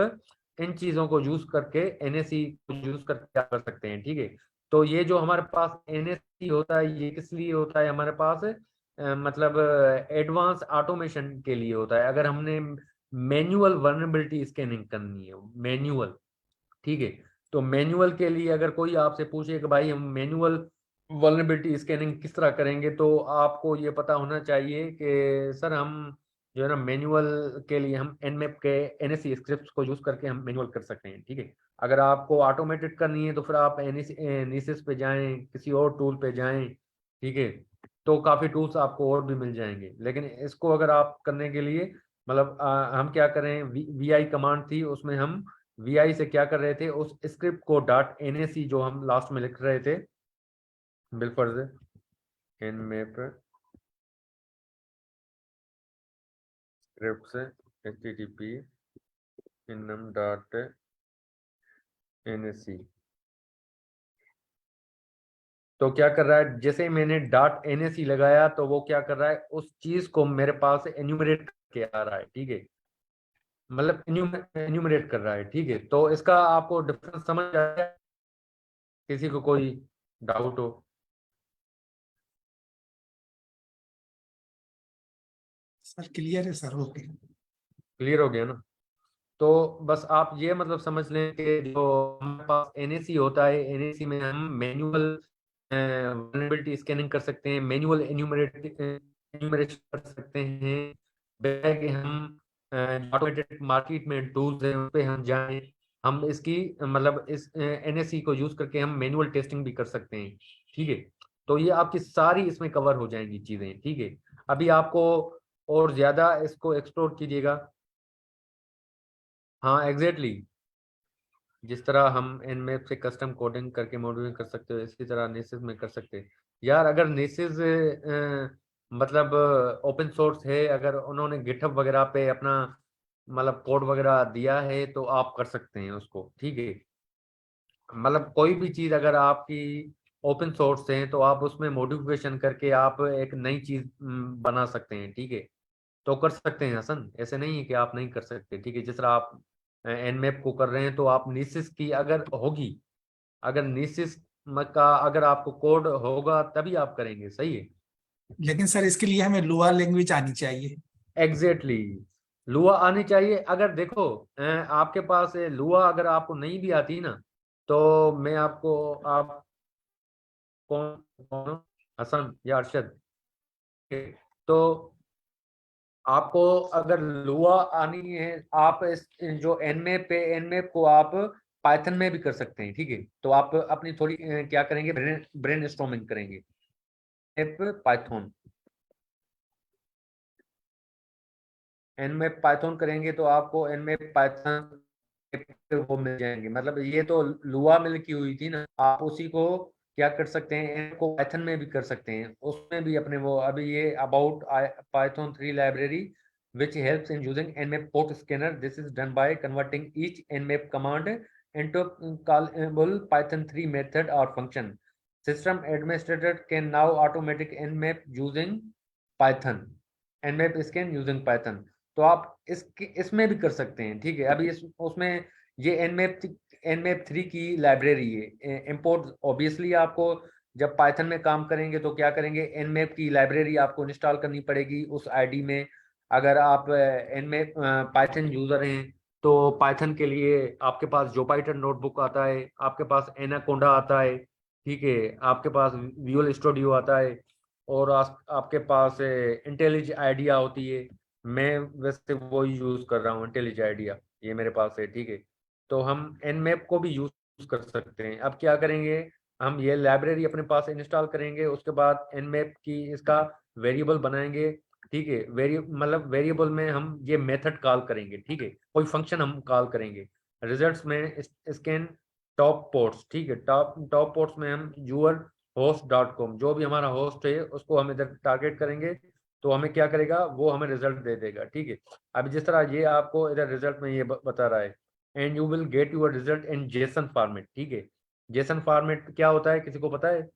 इन चीजों को यूज करके, एनएससी को यूज करके क्या कर सकते हैं, ठीक है। तो ये जो हमारे पास एनएससी होता है, ये किस लिए होता है हमारे पास, मतलब एडवांस ऑटोमेशन के लिए होता है। अगर हमने मैन्युअल वर्नेबिलिटी स्कैनिंग करनी है, मैन्युअल, ठीक है। तो मैन्युअल के लिए अगर कोई आपसे पूछे कि भाई हम मैन्युअल वल्नरेबिलिटी स्कैनिंग किस तरह करेंगे, तो आपको ये पता होना चाहिए कि सर हम जो है ना मैन्युअल के लिए हम एनमैप के एनएससी स्क्रिप्ट्स को यूज करके हम मैन्युअल कर सकते हैं, ठीक है। अगर आपको ऑटोमेटेड करनी है तो फिर आप एनएसिस पे जाएं, किसी और टूल पे जाएं, ठीक है। तो काफी टूल्स आपको और भी मिल जाएंगे, लेकिन इसको अगर आप करने के लिए मतलब हम क्या करें, वी कमांड थी, उसमें हम वी से क्या कर रहे थे, उस स्क्रिप्ट को डॉट एनएसी जो हम लास्ट में लिख रहे थे, बिलफर्ज एनमैप स्क्रिप्ट से http enum डॉट एनएसी, तो क्या कर रहा है, जैसे ही मैंने डॉट एनएसी लगाया तो वो क्या कर रहा है, उस चीज को मेरे पास एन्यूमरेट करके आ रहा है, ठीक है। मतलब एन्यूमरेट कर रहा है, ठीक है। तो इसका आपको डिफरेंस समझ आया, किसी को कोई डाउट हो? सर क्लियर है सर, ओके। क्लियर हो गया ना? तो बस आप ये मतलब समझ लें कि जो हमारे पास एनएसी होता है, एनएसी में हम मैन्युअल वल्नरेबिलिटी स्कैनिंग कर सकते हैं, मैन्युअल एन्यूमरेशन कर सकते हैं, बजाय कि हम ऑटोमेटेड मार्केट में टूल्स हैं उन पे हम जाएं, हम इसकी मतलब इस एनएसी को यूज करके हम मैनुअल टेस्टिंग भी कर सकते हैं, ठीक है। तो ये आपकी सारी इसमें कवर हो जाएंगी चीजें, ठीक है। अभी आपको और ज्यादा इसको एक्सप्लोर कीजिएगा। हाँ एग्जैक्टली जिस तरह हम एनमैप से कस्टम कोडिंग करके मॉडलिंग कर सकते हो, इसी तरह नेसिस में कर सकते हैं। यार अगर नेसिस मतलब ओपन सोर्स है, अगर उन्होंने गिटहब वगैरह पे अपना मतलब कोड वगैरह दिया है तो आप कर सकते हैं उसको, ठीक है। मतलब कोई भी चीज अगर आपकी ओपन सोर्स है तो आप उसमें मॉडिफिकेशन करके आप एक नई चीज बना सकते हैं, ठीक है। तो कर सकते हैं हसन, ऐसे नहीं है कि आप नहीं कर सकते, ठीक है। जिस तरह आप nmap को कर रहे हैं, तो आप नीसिस की अगर होगी, अगर नीसिस का अगर आपको कोड होगा तभी आप करेंगे, सही है। लेकिन सर इसके लिए हमें लुआ लैंग्वेज आनी चाहिए। एग्जैक्टली लुआ आनी चाहिए। अगर देखो आपके पास लुआ अगर आपको नहीं भी आती ना, तो मैं आपको, आप कौन कौन हो? हसन या अरशद? तो आपको अगर लुआ आनी है, आप इस जो एनमेप को आप पाइथन में भी कर सकते हैं, ठीक है। तो आप अपनी थोड़ी क्या करेंगे, ब्रेन स्टॉर्मिंग करेंगे। पाइथन एनमेप पाइथन करेंगे तो आपको एनमेप पाइथन वो मिल जाएंगे। मतलब ये तो लुआ मिल की हुई थी ना, आप उसी को क्या कर सकते हैं, इनको पाइथन में भी कर सकते हैं, उसमें भी अपने वो अभी ये about Python 3 library which helps in using nmap port scanner. This is done by converting each nmap command into callable python 3 method or function. System administrator can now automatic nmap using python, nmap scan using python. तो आप इसमें भी कर सकते हैं, ठीक है। अभी उसमें ये nmap 3 की लाइब्रेरी है। इंपोर्ट ऑब्वियसली आपको जब पाइथन में काम करेंगे तो क्या करेंगे, nmap की लाइब्रेरी आपको इंस्टॉल करनी पड़ेगी उस आईडी में। अगर आप nmap पाइथन यूजर हैं तो पाइथन के लिए आपके पास जोपाइथन नोटबुक आता है, आपके पास एनाकोंडा आता है, ठीक है, आपके पास विजुअल स्टूडियो आता है, और आपके पास इंटेलिज आइडिया होती है। मैं वैसे वो यूज कर रहा हूँ, इंटेलिज आइडिया, ये मेरे पास है, ठीक है। तो हम nmap को भी यूज कर सकते हैं। अब क्या करेंगे, हम ये लाइब्रेरी अपने पास इंस्टॉल करेंगे, उसके बाद nmap की इसका वेरिएबल बनाएंगे, ठीक है। मतलब वेरिएबल में हम ये मेथड कॉल करेंगे, ठीक है, कोई फंक्शन हम कॉल करेंगे। रिजल्ट्स में स्कैन टॉप पोर्ट्स, ठीक है, टॉप पोर्ट्स में हम यूर host.com, जो भी हमारा होस्ट है उसको हम इधर टारगेट करेंगे, तो हमें क्या करेगा, वो हमें रिजल्ट दे देगा, ठीक है। अब जिस तरह ये आपको इधर रिजल्ट में ये बता रहा है, and you will get your result in JSON format, ठीक है। जेसन फॉर्मेट क्या होता है, किसी को पता है?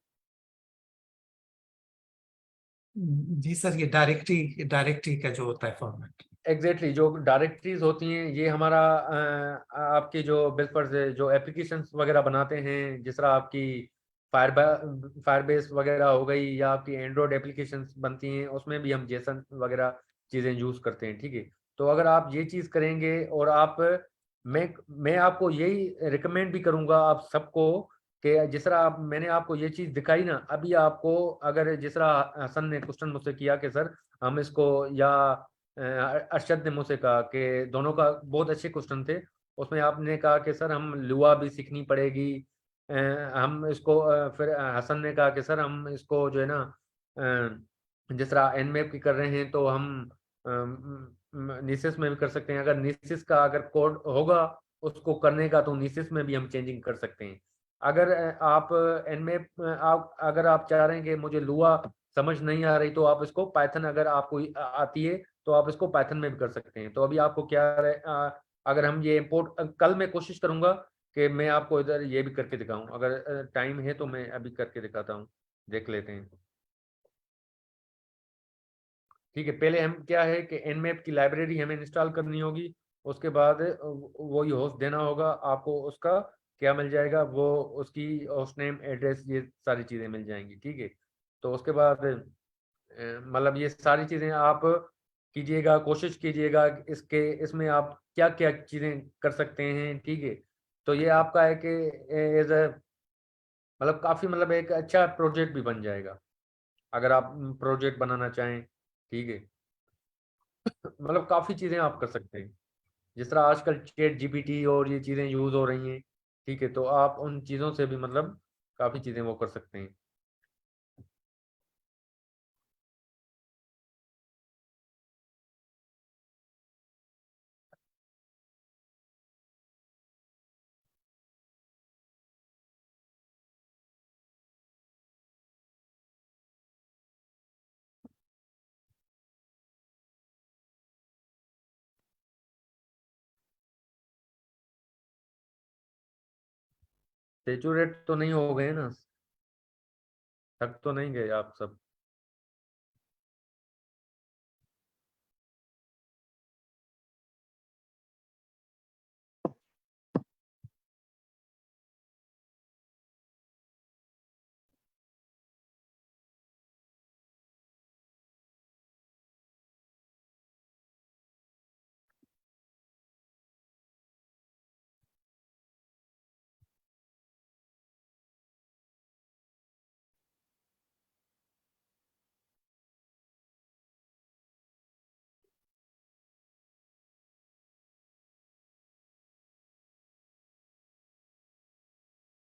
जी सर, ये डायरेक्टरी का जो होता है फॉर्मेट। एग्जैक्टली जो डायरेक्टरीज होती हैं, ये हमारा आपकी जो बिल्कुल से जो एप्लीकेशंस वगैरह बनाते हैं, जिस तरह आपकी फायरबेस वगैरह हो गई, या आपकी एंड्रॉयड एप्लीकेशंस बनती हैं, उसमें भी हम जेसन वगैरह चीज़ें यूज करते हैं, ठीक है। तो अगर आप ये चीज़ करेंगे, और आप मैं आपको यही रिकमेंड भी करूंगा आप सबको, कि जिस तरह आप मैंने आपको ये चीज़ दिखाई ना, अभी आपको अगर जिस तरह हसन ने क्वेश्चन मुझसे किया कि सर हम इसको, या अरशद ने मुझसे कहा कि दोनों का बहुत अच्छे क्वेश्चन थे, उसमें आपने कहा कि सर हम लुआ भी सीखनी पड़ेगी, हम इसको फिर हसन ने कहा कि सर हम इसको जो है ना जिस तरह एनमैप की कर रहे हैं, तो हम नीसिस में भी कर सकते हैं। अगर नीसिस का अगर कोड होगा उसको करने का, तो नीसिस में भी हम चेंजिंग कर सकते हैं। अगर आप एनमैप आप अगर आप चाह रहे हैं कि मुझे लुआ समझ नहीं आ रही, तो आप इसको पाइथन अगर आपको आती है तो आप इसको पाइथन में भी कर सकते हैं। तो अभी आपको क्या अगर हम ये इंपोर्ट, कल मैं कोशिश करूंगा कि मैं आपको इधर ये भी करके दिखाऊं, अगर टाइम है तो मैं अभी करके दिखाता हूँ, देख लेते हैं, ठीक है। पहले हम क्या है कि nmap की लाइब्रेरी हमें इंस्टॉल करनी होगी, उसके बाद वो ही होस्ट देना होगा आपको, उसका क्या मिल जाएगा, वो उसकी होस्ट नेम एड्रेस ये सारी चीज़ें मिल जाएंगी, ठीक है। तो उसके बाद मतलब ये सारी चीज़ें आप कीजिएगा, कोशिश कीजिएगा इसके इसमें आप क्या क्या चीज़ें कर सकते हैं, ठीक है। तो ये आपका है कि एज ए मतलब काफ़ी मतलब एक अच्छा प्रोजेक्ट भी बन जाएगा, अगर आप प्रोजेक्ट बनाना चाहें, ठीक है। मतलब काफ़ी चीज़ें आप कर सकते हैं, जिस तरह आजकल चैट जीपीटी और ये चीज़ें यूज़ हो रही हैं, ठीक है, तो आप उन चीज़ों से भी मतलब काफ़ी चीज़ें वो कर सकते हैं। सेचुरेट तो नहीं हो गए ना, थक तो नहीं गए आप सब?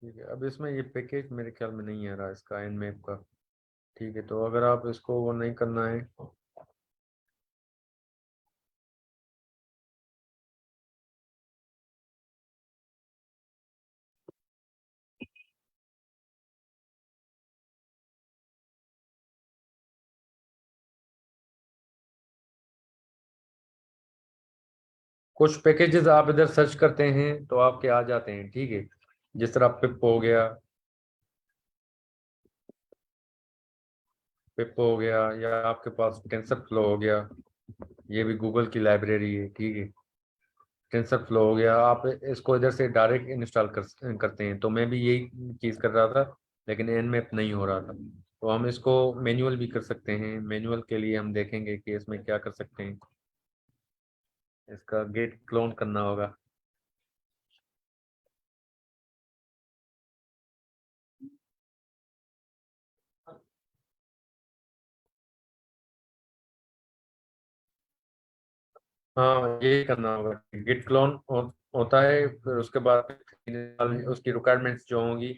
ठीक है, अब इसमें ये पैकेज मेरे ख्याल में नहीं आ रहा इसका एनमैप का। ठीक है, तो अगर आप इसको वो नहीं करना है कुछ पैकेजेस आप इधर सर्च करते हैं तो आपके आ जाते हैं। ठीक है, जिस तरह पिप हो गया, या आपके पास टेंसर फ्लो हो गया, ये भी गूगल की लाइब्रेरी है। ठीक है, टेंसर फ्लो हो गया, आप इसको इधर से डायरेक्ट इंस्टॉल करते हैं। तो मैं भी यही चीज़ कर रहा था, लेकिन एनमैप नहीं हो रहा था। तो हम इसको मैनुअल भी कर सकते हैं। मैनुअल के लिए हम देखेंगे कि इसमें क्या कर सकते हैं। इसका गेट क्लोन करना होगा। हाँ, यही करना होगा। गिट क्लोन होता है, फिर उसके बाद उसकी रिक्वायरमेंट्स जो होंगी,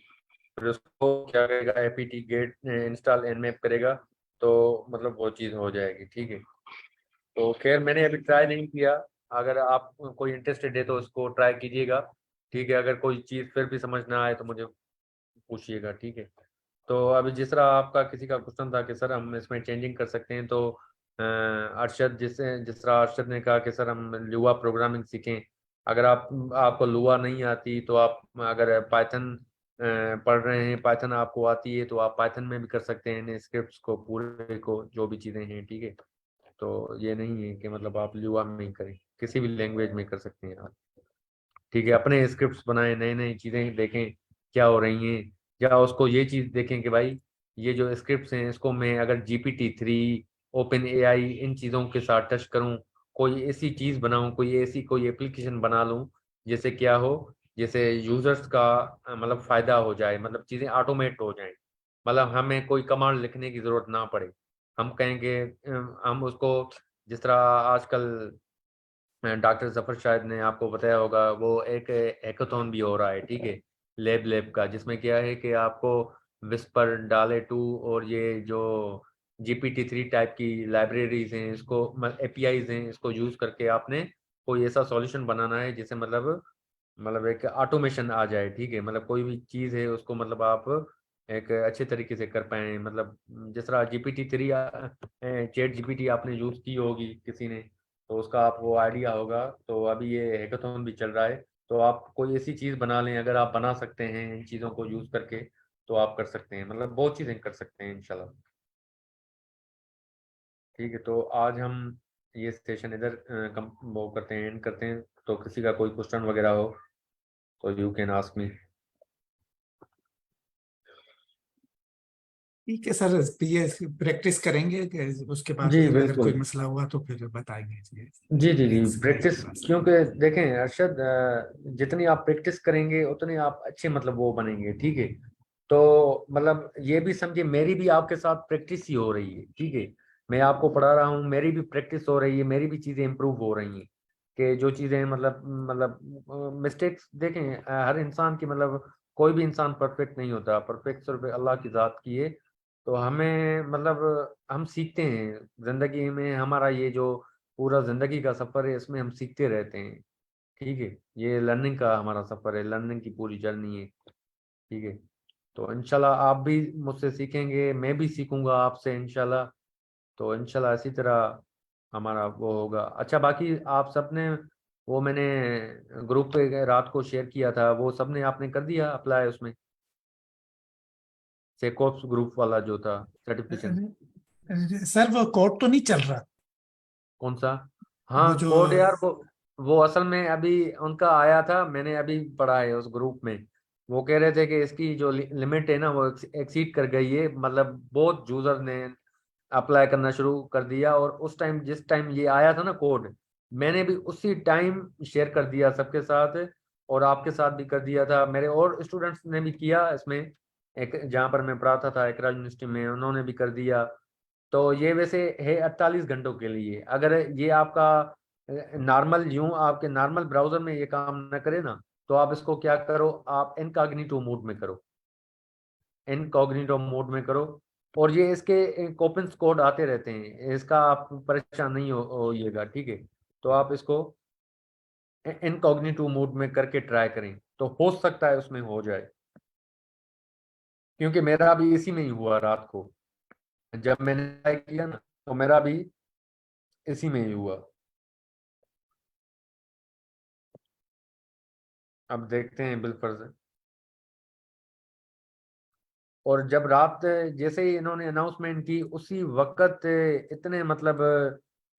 फिर उसको क्या करेगा, एपीटी गेट इंस्टॉल एनमैप करेगा, तो मतलब वो चीज़ हो जाएगी। ठीक है, तो खैर मैंने अभी ट्राई नहीं किया। अगर आप कोई इंटरेस्टेड है तो उसको ट्राई कीजिएगा। ठीक है, अगर कोई चीज़ फिर भी समझ ना आए तो मुझे पूछिएगा। ठीक है, तो अभी जिस तरह आपका किसी का क्वेश्चन था कि सर हम इसमें चेंजिंग कर सकते हैं, तो अरशद जिस तरह अरशद ने कहा कि सर हम लुआ प्रोग्रामिंग सीखें। अगर आपको लुआ नहीं आती तो आप अगर पाइथन पढ़ रहे हैं, पाइथन आपको आती है, तो आप पाइथन में भी कर सकते हैं इन स्क्रिप्ट्स को पूरे को, जो भी चीज़ें हैं। ठीक है, तो ये नहीं है कि मतलब आप लुआ में ही करें, किसी भी लैंग्वेज में कर सकते हैं आप। ठीक है, अपने स्क्रिप्ट्स बनाएं, नई नई चीज़ें देखें क्या हो रही हैं, या उसको ये चीज़ देखें कि भाई ये जो स्क्रिप्ट्स हैं इसको मैं अगर GPT-3, ओपन एआई, इन चीज़ों के साथ टच करूं, कोई ऐसी चीज़ बनाऊं, कोई एप्लीकेशन बना लूं, जैसे क्या हो, जैसे यूजर्स का मतलब फ़ायदा हो जाए, मतलब चीज़ें ऑटोमेट हो जाएं, मतलब हमें कोई कमांड लिखने की ज़रूरत ना पड़े। हम कहेंगे हम उसको, जिस तरह आजकल डॉक्टर जफर शायद ने आपको बताया होगा, वो एक हैकाथॉन भी हो रहा है। ठीक है, लैब का, जिसमें क्या है कि आपको विस्पर, डाले 2 और ये जो GPT-3 टाइप की लाइब्रेरीज हैं, इसको एपीआईज हैं, इसको यूज करके आपने कोई ऐसा सॉल्यूशन बनाना है जिससे मतलब एक ऑटोमेशन आ जाए। ठीक है, मतलब कोई भी चीज़ है उसको मतलब आप एक अच्छे तरीके से कर पाए। मतलब जिस तरह GPT-3 चैट जीपीटी आपने यूज की होगी किसी ने, तो उसका आपको आइडिया होगा। तो अभी ये हैकाथॉन भी चल रहा है, तो आप कोई ऐसी चीज़ बना लें, अगर आप बना सकते हैं इन चीज़ों को यूज़ करके, तो आप कर सकते हैं, मतलब बहुत चीज़ें कर सकते हैं इंशाल्लाह। ठीक है, तो आज हम ये सेशन इधर वो करते हैं, एंड करते हैं। तो किसी का कोई क्वेश्चन वगैरह हो तो यू कैन आस्क मी। ठीक है सर, ये प्रैक्टिस करेंगे कि उसके बाद जी फिर अगर कोई बिल्कुल। मसला हुआ तो फिर बताएंगे जी। जी जी जी, थैंक्स प्रैक्टिस, के बाद। क्योंकि देखें अरशद, जितनी आप प्रैक्टिस करेंगे उतने आप अच्छे मतलब वो बनेंगे। ठीक है, तो मतलब ये भी समझिए मेरी भी आपके साथ प्रैक्टिस ही हो रही है। ठीक है, मैं आपको पढ़ा रहा हूँ, मेरी भी प्रैक्टिस हो रही है, मेरी भी चीज़ें इम्प्रूव हो रही हैं। कि जो चीज़ें मतलब मिस्टेक्स देखें, हर इंसान की मतलब कोई भी इंसान परफेक्ट नहीं होता, परफेक्ट सिर्फ अल्लाह की ज़ात की है। तो हमें मतलब हम सीखते हैं ज़िंदगी में, हमारा ये जो पूरा ज़िंदगी का सफ़र है इसमें हम सीखते रहते हैं। ठीक है, ये लर्निंग का हमारा सफ़र है, लर्निंग की पूरी जर्नी है। ठीक है, तो इंशाल्लाह आप भी मुझसे सीखेंगे, मैं भी सीखूंगा आपसे इंशाल्लाह। तो इंशाल्लाह इसी तरह हमारा वो होगा। अच्छा, बाकी आप सबने वो मैंने ग्रुप पे रात को शेयर किया था, वो सबने आपने कर दिया अप्लाई उसमें, सेकोप्स ग्रुप वाला जो था सर्टिफिकेशन? सर वो कोड तो नहीं चल रहा? कौन सा? वो हाँ जो कोड यार, वो असल में अभी उनका आया था, मैंने अभी पढ़ा है उस ग्रुप में। वो कह रहे थे कि इसकी जो लिमिट है ना वो एक्सीड कर गई है, मतलब बहुत यूजर ने अप्लाई करना शुरू कर दिया। और उस टाइम, जिस टाइम ये आया था ना कोड, मैंने भी उसी टाइम शेयर कर दिया सबके साथ, और आपके साथ भी कर दिया था, मेरे और स्टूडेंट्स ने भी किया इसमें। एक जहाँ पर मैं पढ़ाता था एक यूनिवर्सिटी में, उन्होंने भी कर दिया। तो ये वैसे है 48 घंटों के लिए। अगर ये आपका नॉर्मल, यूं आपके नॉर्मल ब्राउजर में ये काम न करे ना, तो आप इसको क्या करो, आप इनकॉग्निटो मोड में करो, इनकॉग्निटो मोड में करो। और ये इसके कोपिंस कोड आते रहते हैं, इसका आप परेशान नहीं होइएगा, ठीक है। तो आप इसको इनकॉग्निटो मोड में करके ट्राई करें, तो हो सकता है उसमें हो जाए, क्योंकि मेरा भी इसी में ही हुआ रात को, जब मैंने ट्राई किया ना, तो मेरा भी इसी में ही हुआ। अब देखते हैं बिलफर्ज। और जब रात जैसे ही इन्होंने अनाउंसमेंट की, उसी वक्त इतने मतलब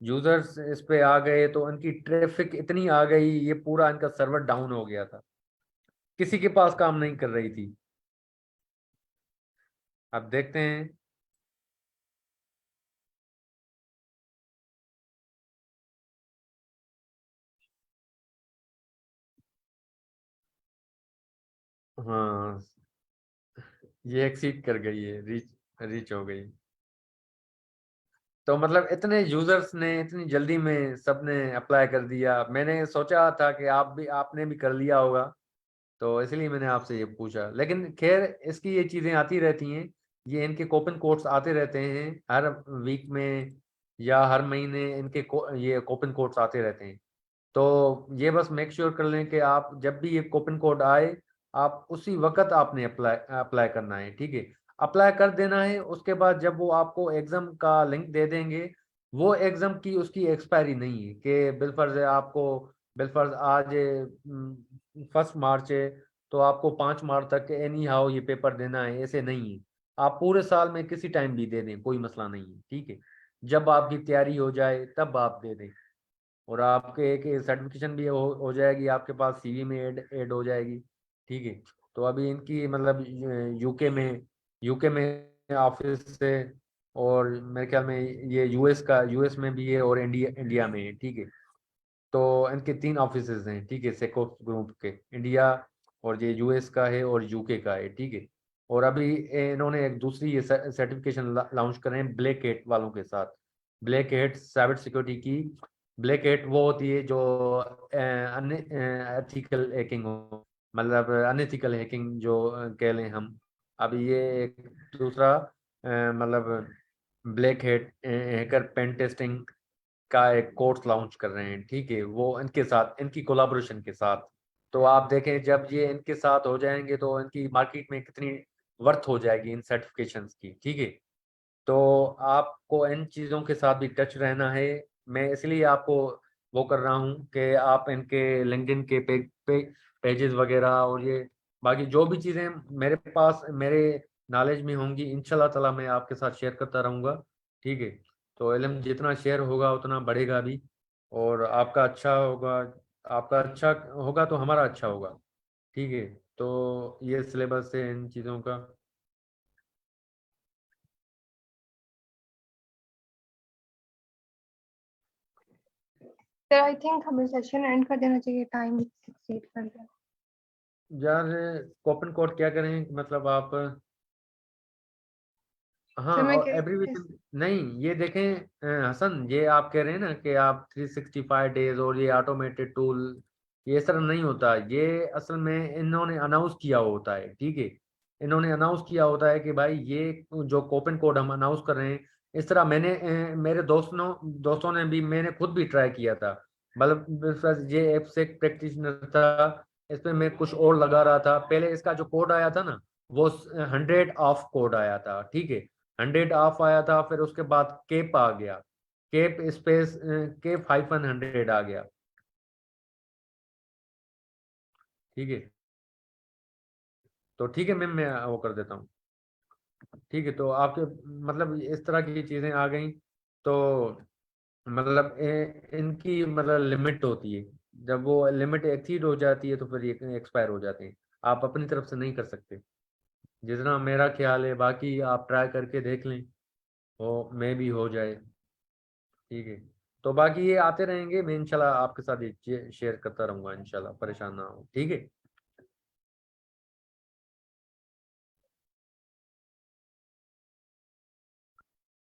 यूजर्स इस पे आ गए, तो इनकी ट्रैफिक इतनी आ गई, ये पूरा इनका सर्वर डाउन हो गया था, किसी के पास काम नहीं कर रही थी। अब देखते हैं। हाँ, ये एक्सीड कर गई है, रीच रीच हो गई। तो मतलब इतने यूजर्स ने इतनी जल्दी में सबने अप्लाई कर दिया, मैंने सोचा था कि आपने भी कर लिया होगा, तो इसलिए मैंने आपसे ये पूछा। लेकिन खैर, इसकी ये चीज़ें आती रहती हैं, ये इनके कोपन कोड्स आते रहते हैं हर वीक में या हर महीने, इनके ये कोपन कोड्स आते रहते हैं। तो ये बस मेक श्योर कर लें कि आप जब भी ये कोपन कोड आए, आप उसी वक्त आपने अप्लाई अप्लाई करना है, ठीक है। अप्लाई कर देना है, उसके बाद जब वो आपको एग्जाम का लिंक दे देंगे, वो एग्जाम की उसकी एक्सपायरी नहीं है कि बिलफर्ज है आपको, बिलफर्ज आज 1 मार्च है, तो आपको 5 मार्च तक एनी हाउ ये पेपर देना है, ऐसे नहीं है। आप पूरे साल में किसी टाइम भी दे दें, कोई मसला नहीं है, ठीक है। जब आपकी तैयारी हो जाए तब आप दे दें, और आपके एक सर्टिफिकेशन भी हो जाएगी, आपके पास सीवी में ऐड हो जाएगी, ठीक है। तो अभी इनकी मतलब यूके में ऑफिस है, और मेरे ख्याल में ये यूएस में भी है, और इंडिया में है, ठीक है। तो इनके 3 ऑफिसेज हैं, ठीक है, सेकोफ ग्रुप के, इंडिया और ये यूएस का है और यूके का है, ठीक है। और अभी इन्होंने एक दूसरी ये सर्टिफिकेशन लॉन्च कर रहे हैं ब्लैक हेट वालों के साथ। ब्लैक हेट साइबर सिक्योरिटी की, ब्लैक हेट वो होती है जो एथिकल हैकिंग हो, मतलब अनएथिकल हैकिंग जो कह लें हम। अभी ये एक दूसरा मतलब black hat hacker pen testing का एक कोर्स लॉन्च कर रहे हैं, ठीक है, वो इनके साथ, इनकी कोलाबोरेशन के साथ। तो आप देखें, जब ये इनके साथ हो जाएंगे, तो इनकी मार्केट में कितनी वर्थ हो जाएगी इन सर्टिफिकेशंस की, ठीक है। तो आपको इन चीज़ों के साथ भी टच रहना है। मैं इसलिए आपको वो कर रहा हूँ कि आप इनके लिंक्डइन के पेजेस वगैरह, और ये बाकी जो भी चीज़ें मेरे पास मेरे नॉलेज में होंगी, इंशाल्लाह ताला मैं आपके साथ शेयर करता रहूँगा, ठीक है। तो इल्म जितना शेयर होगा उतना बढ़ेगा भी, और आपका अच्छा होगा, आपका अच्छा होगा तो हमारा अच्छा होगा, ठीक है। तो ये सिलेबस है इन चीज़ों का। सर आई थिंक हमें सेशन एंड कर देना चाहिए, टाइम एक्सीड कर गया। यार, कोपन कोड क्या करें, मतलब आप, हाँ, सर मैं और एब्रीवेशन नहीं, ये देखें हसन, ये आप कह रहे हैं ना कि आप 365 डेज और ये ऑटोमेटेड टूल, ये इस तरह नहीं होता। ये असल में इन्होंने अनाउंस किया होता है, ठीक है। इन्होंने अनाउंस किया होता है कि भाई ये जो कोपन कोड हम अनाउंस कर रहे हैं, इस तरह मैंने मेरे दोस्तों ने भी, मैंने खुद भी ट्राई किया था, मतलब ये ऐप से प्रैक्टिशनर था, इस पे मैं कुछ और लगा रहा था। पहले इसका जो कोड आया था ना, वो 100 ऑफ कोड आया था, ठीक है, 100 ऑफ आया था। फिर उसके बाद केप आ गया, केप स्पेस केप -100 आ गया, ठीक है। तो ठीक है मैम, मैं वो कर देता हूँ, ठीक है। तो आपके मतलब इस तरह की चीज़ें आ गई, तो मतलब इनकी मतलब लिमिट होती है, जब वो लिमिट एक्सीड हो जाती है तो फिर ये एक्सपायर हो जाते हैं, आप अपनी तरफ से नहीं कर सकते, जितना मेरा ख्याल है। बाकी आप ट्राई करके देख लें, वो मे भी हो जाए, ठीक है। तो बाकी ये आते रहेंगे, मैं इंशाल्लाह आपके साथ ये शेयर करता रहूंगा, इंशाल्लाह, परेशान ना हो, ठीक है।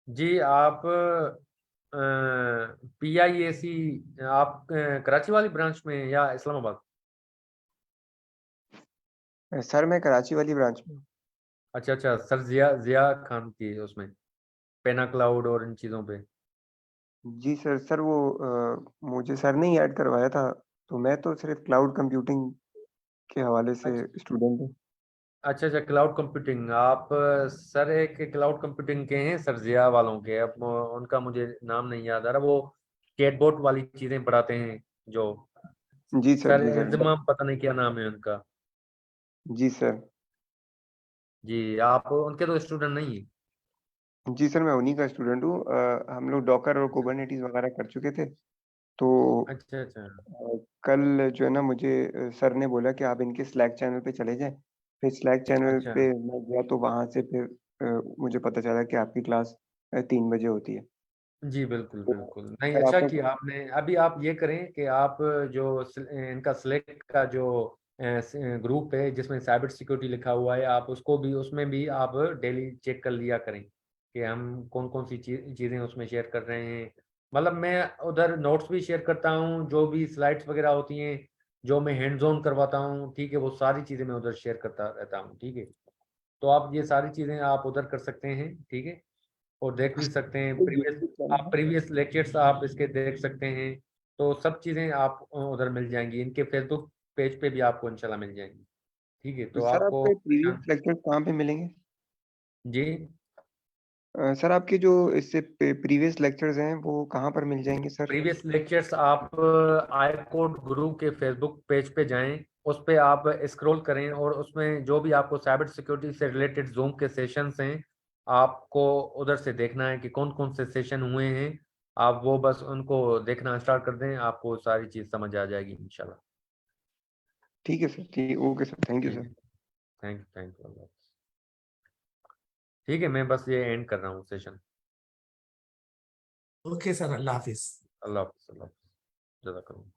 जी, आप PIAC, आप कराची वाली ब्रांच में या इस्लामाबाद? सर मैं कराची वाली ब्रांच में हूँ। अच्छा सर, जिया खान की उसमें पेना क्लाउड और इन चीज़ों पे। जी सर। सर वो मुझे सर ने ही ऐड करवाया था, तो मैं तो सिर्फ क्लाउड कंप्यूटिंग के हवाले से स्टूडेंट हूँ। अच्छा क्लाउड कंप्यूटिंग। आप सर एक क्लाउड कंप्यूटिंग के हैं सर, जिया वालों के। अब उनका मुझे नाम नहीं याद आ रहा, वो चैटबॉट वाली चीजें पढ़ाते हैं जो। जी सर, सर जी सर। इंजमाम, पता नहीं क्या नाम है उनका। जी सर। जी, आप उनके तो स्टूडेंट नहीं है? जी सर, मैं उन्हीं का स्टूडेंट हूँ। हम लोग डॉकर और कुबरनेटीज वगैरह कर चुके थे। तो अच्छा कल जो है ना, मुझे सर ने बोला कि आप इनके स्लैक चैनल पे चले जाएं। फिर स्लैक चैनल अच्छा। पे मैं गया, तो वहां से फिर मुझे पता चला कि आपकी क्लास 3 बजे होती है। जी बिल्कुल तो बिल्कुल। नहीं, सर अच्छा आपका किया आपने। अभी आप ये करें कि आप जो इनका सिलेक्ट का जो ग्रुप है जिसमें साइबर सिक्योरिटी लिखा हुआ है, आप उसको भी, उसमें भी आप डेली चेक कर लिया करें कि हम कौन कौन सी चीज़ें उसमें शेयर कर रहे हैं। मतलब मैं उधर नोट्स भी शेयर करता हूँ, जो भी स्लाइड्स वगैरह होती हैं, जो मैं हैंड्स ऑन करवाता हूँ, ठीक है, वो सारी चीज़ें मैं उधर शेयर करता रहता हूँ। ठीक है, तो आप ये सारी चीज़ें आप उधर कर सकते हैं। ठीक है, और देख भी सकते हैं YouTube चैनल है? प्रीवियस लेक्चर्स आप इसके देख सकते हैं। तो सब चीज़ें आप उधर मिल जाएंगी, इनके फेसबुक पेज पे भी आपको इंशाल्लाह मिल जाएंगी। ठीक है, तो तो सर आपको आपके प्रीवियस लेक्चर कहाँ पे मिलेंगे? जी, सर आपके जो इससे प्रीवियस लेक्चर्स हैं वो कहाँ पर मिल जाएंगे सर? प्रीवियस लेक्चर्स आप आई कोड गुरु के फेसबुक पेज पे जाएं, उस पे आप स्क्रॉल करें और उसमें जो भी आपको साइबर सिक्योरिटी से रिलेटेड जूम के सेशंस हैं, आपको उधर से देखना है कि कौन कौन से सेशन हुए हैं। आप वो बस उनको देखना स्टार्ट कर दें, आपको सारी चीज़ समझ आ जाएगी इंशाल्लाह। ठीक है सर, ठीक। ओके सर, थैंक यू ठीक सर। है, थैंक यू अल्लाह। ठीक है, मैं बस ये एंड कर रहा हूँ सेशन। ओके सर, अल्लाह हाफिज। अल्लाह हाफ़िज़, अल्लाह हाफ़िज़, जज़ाकल्लाह।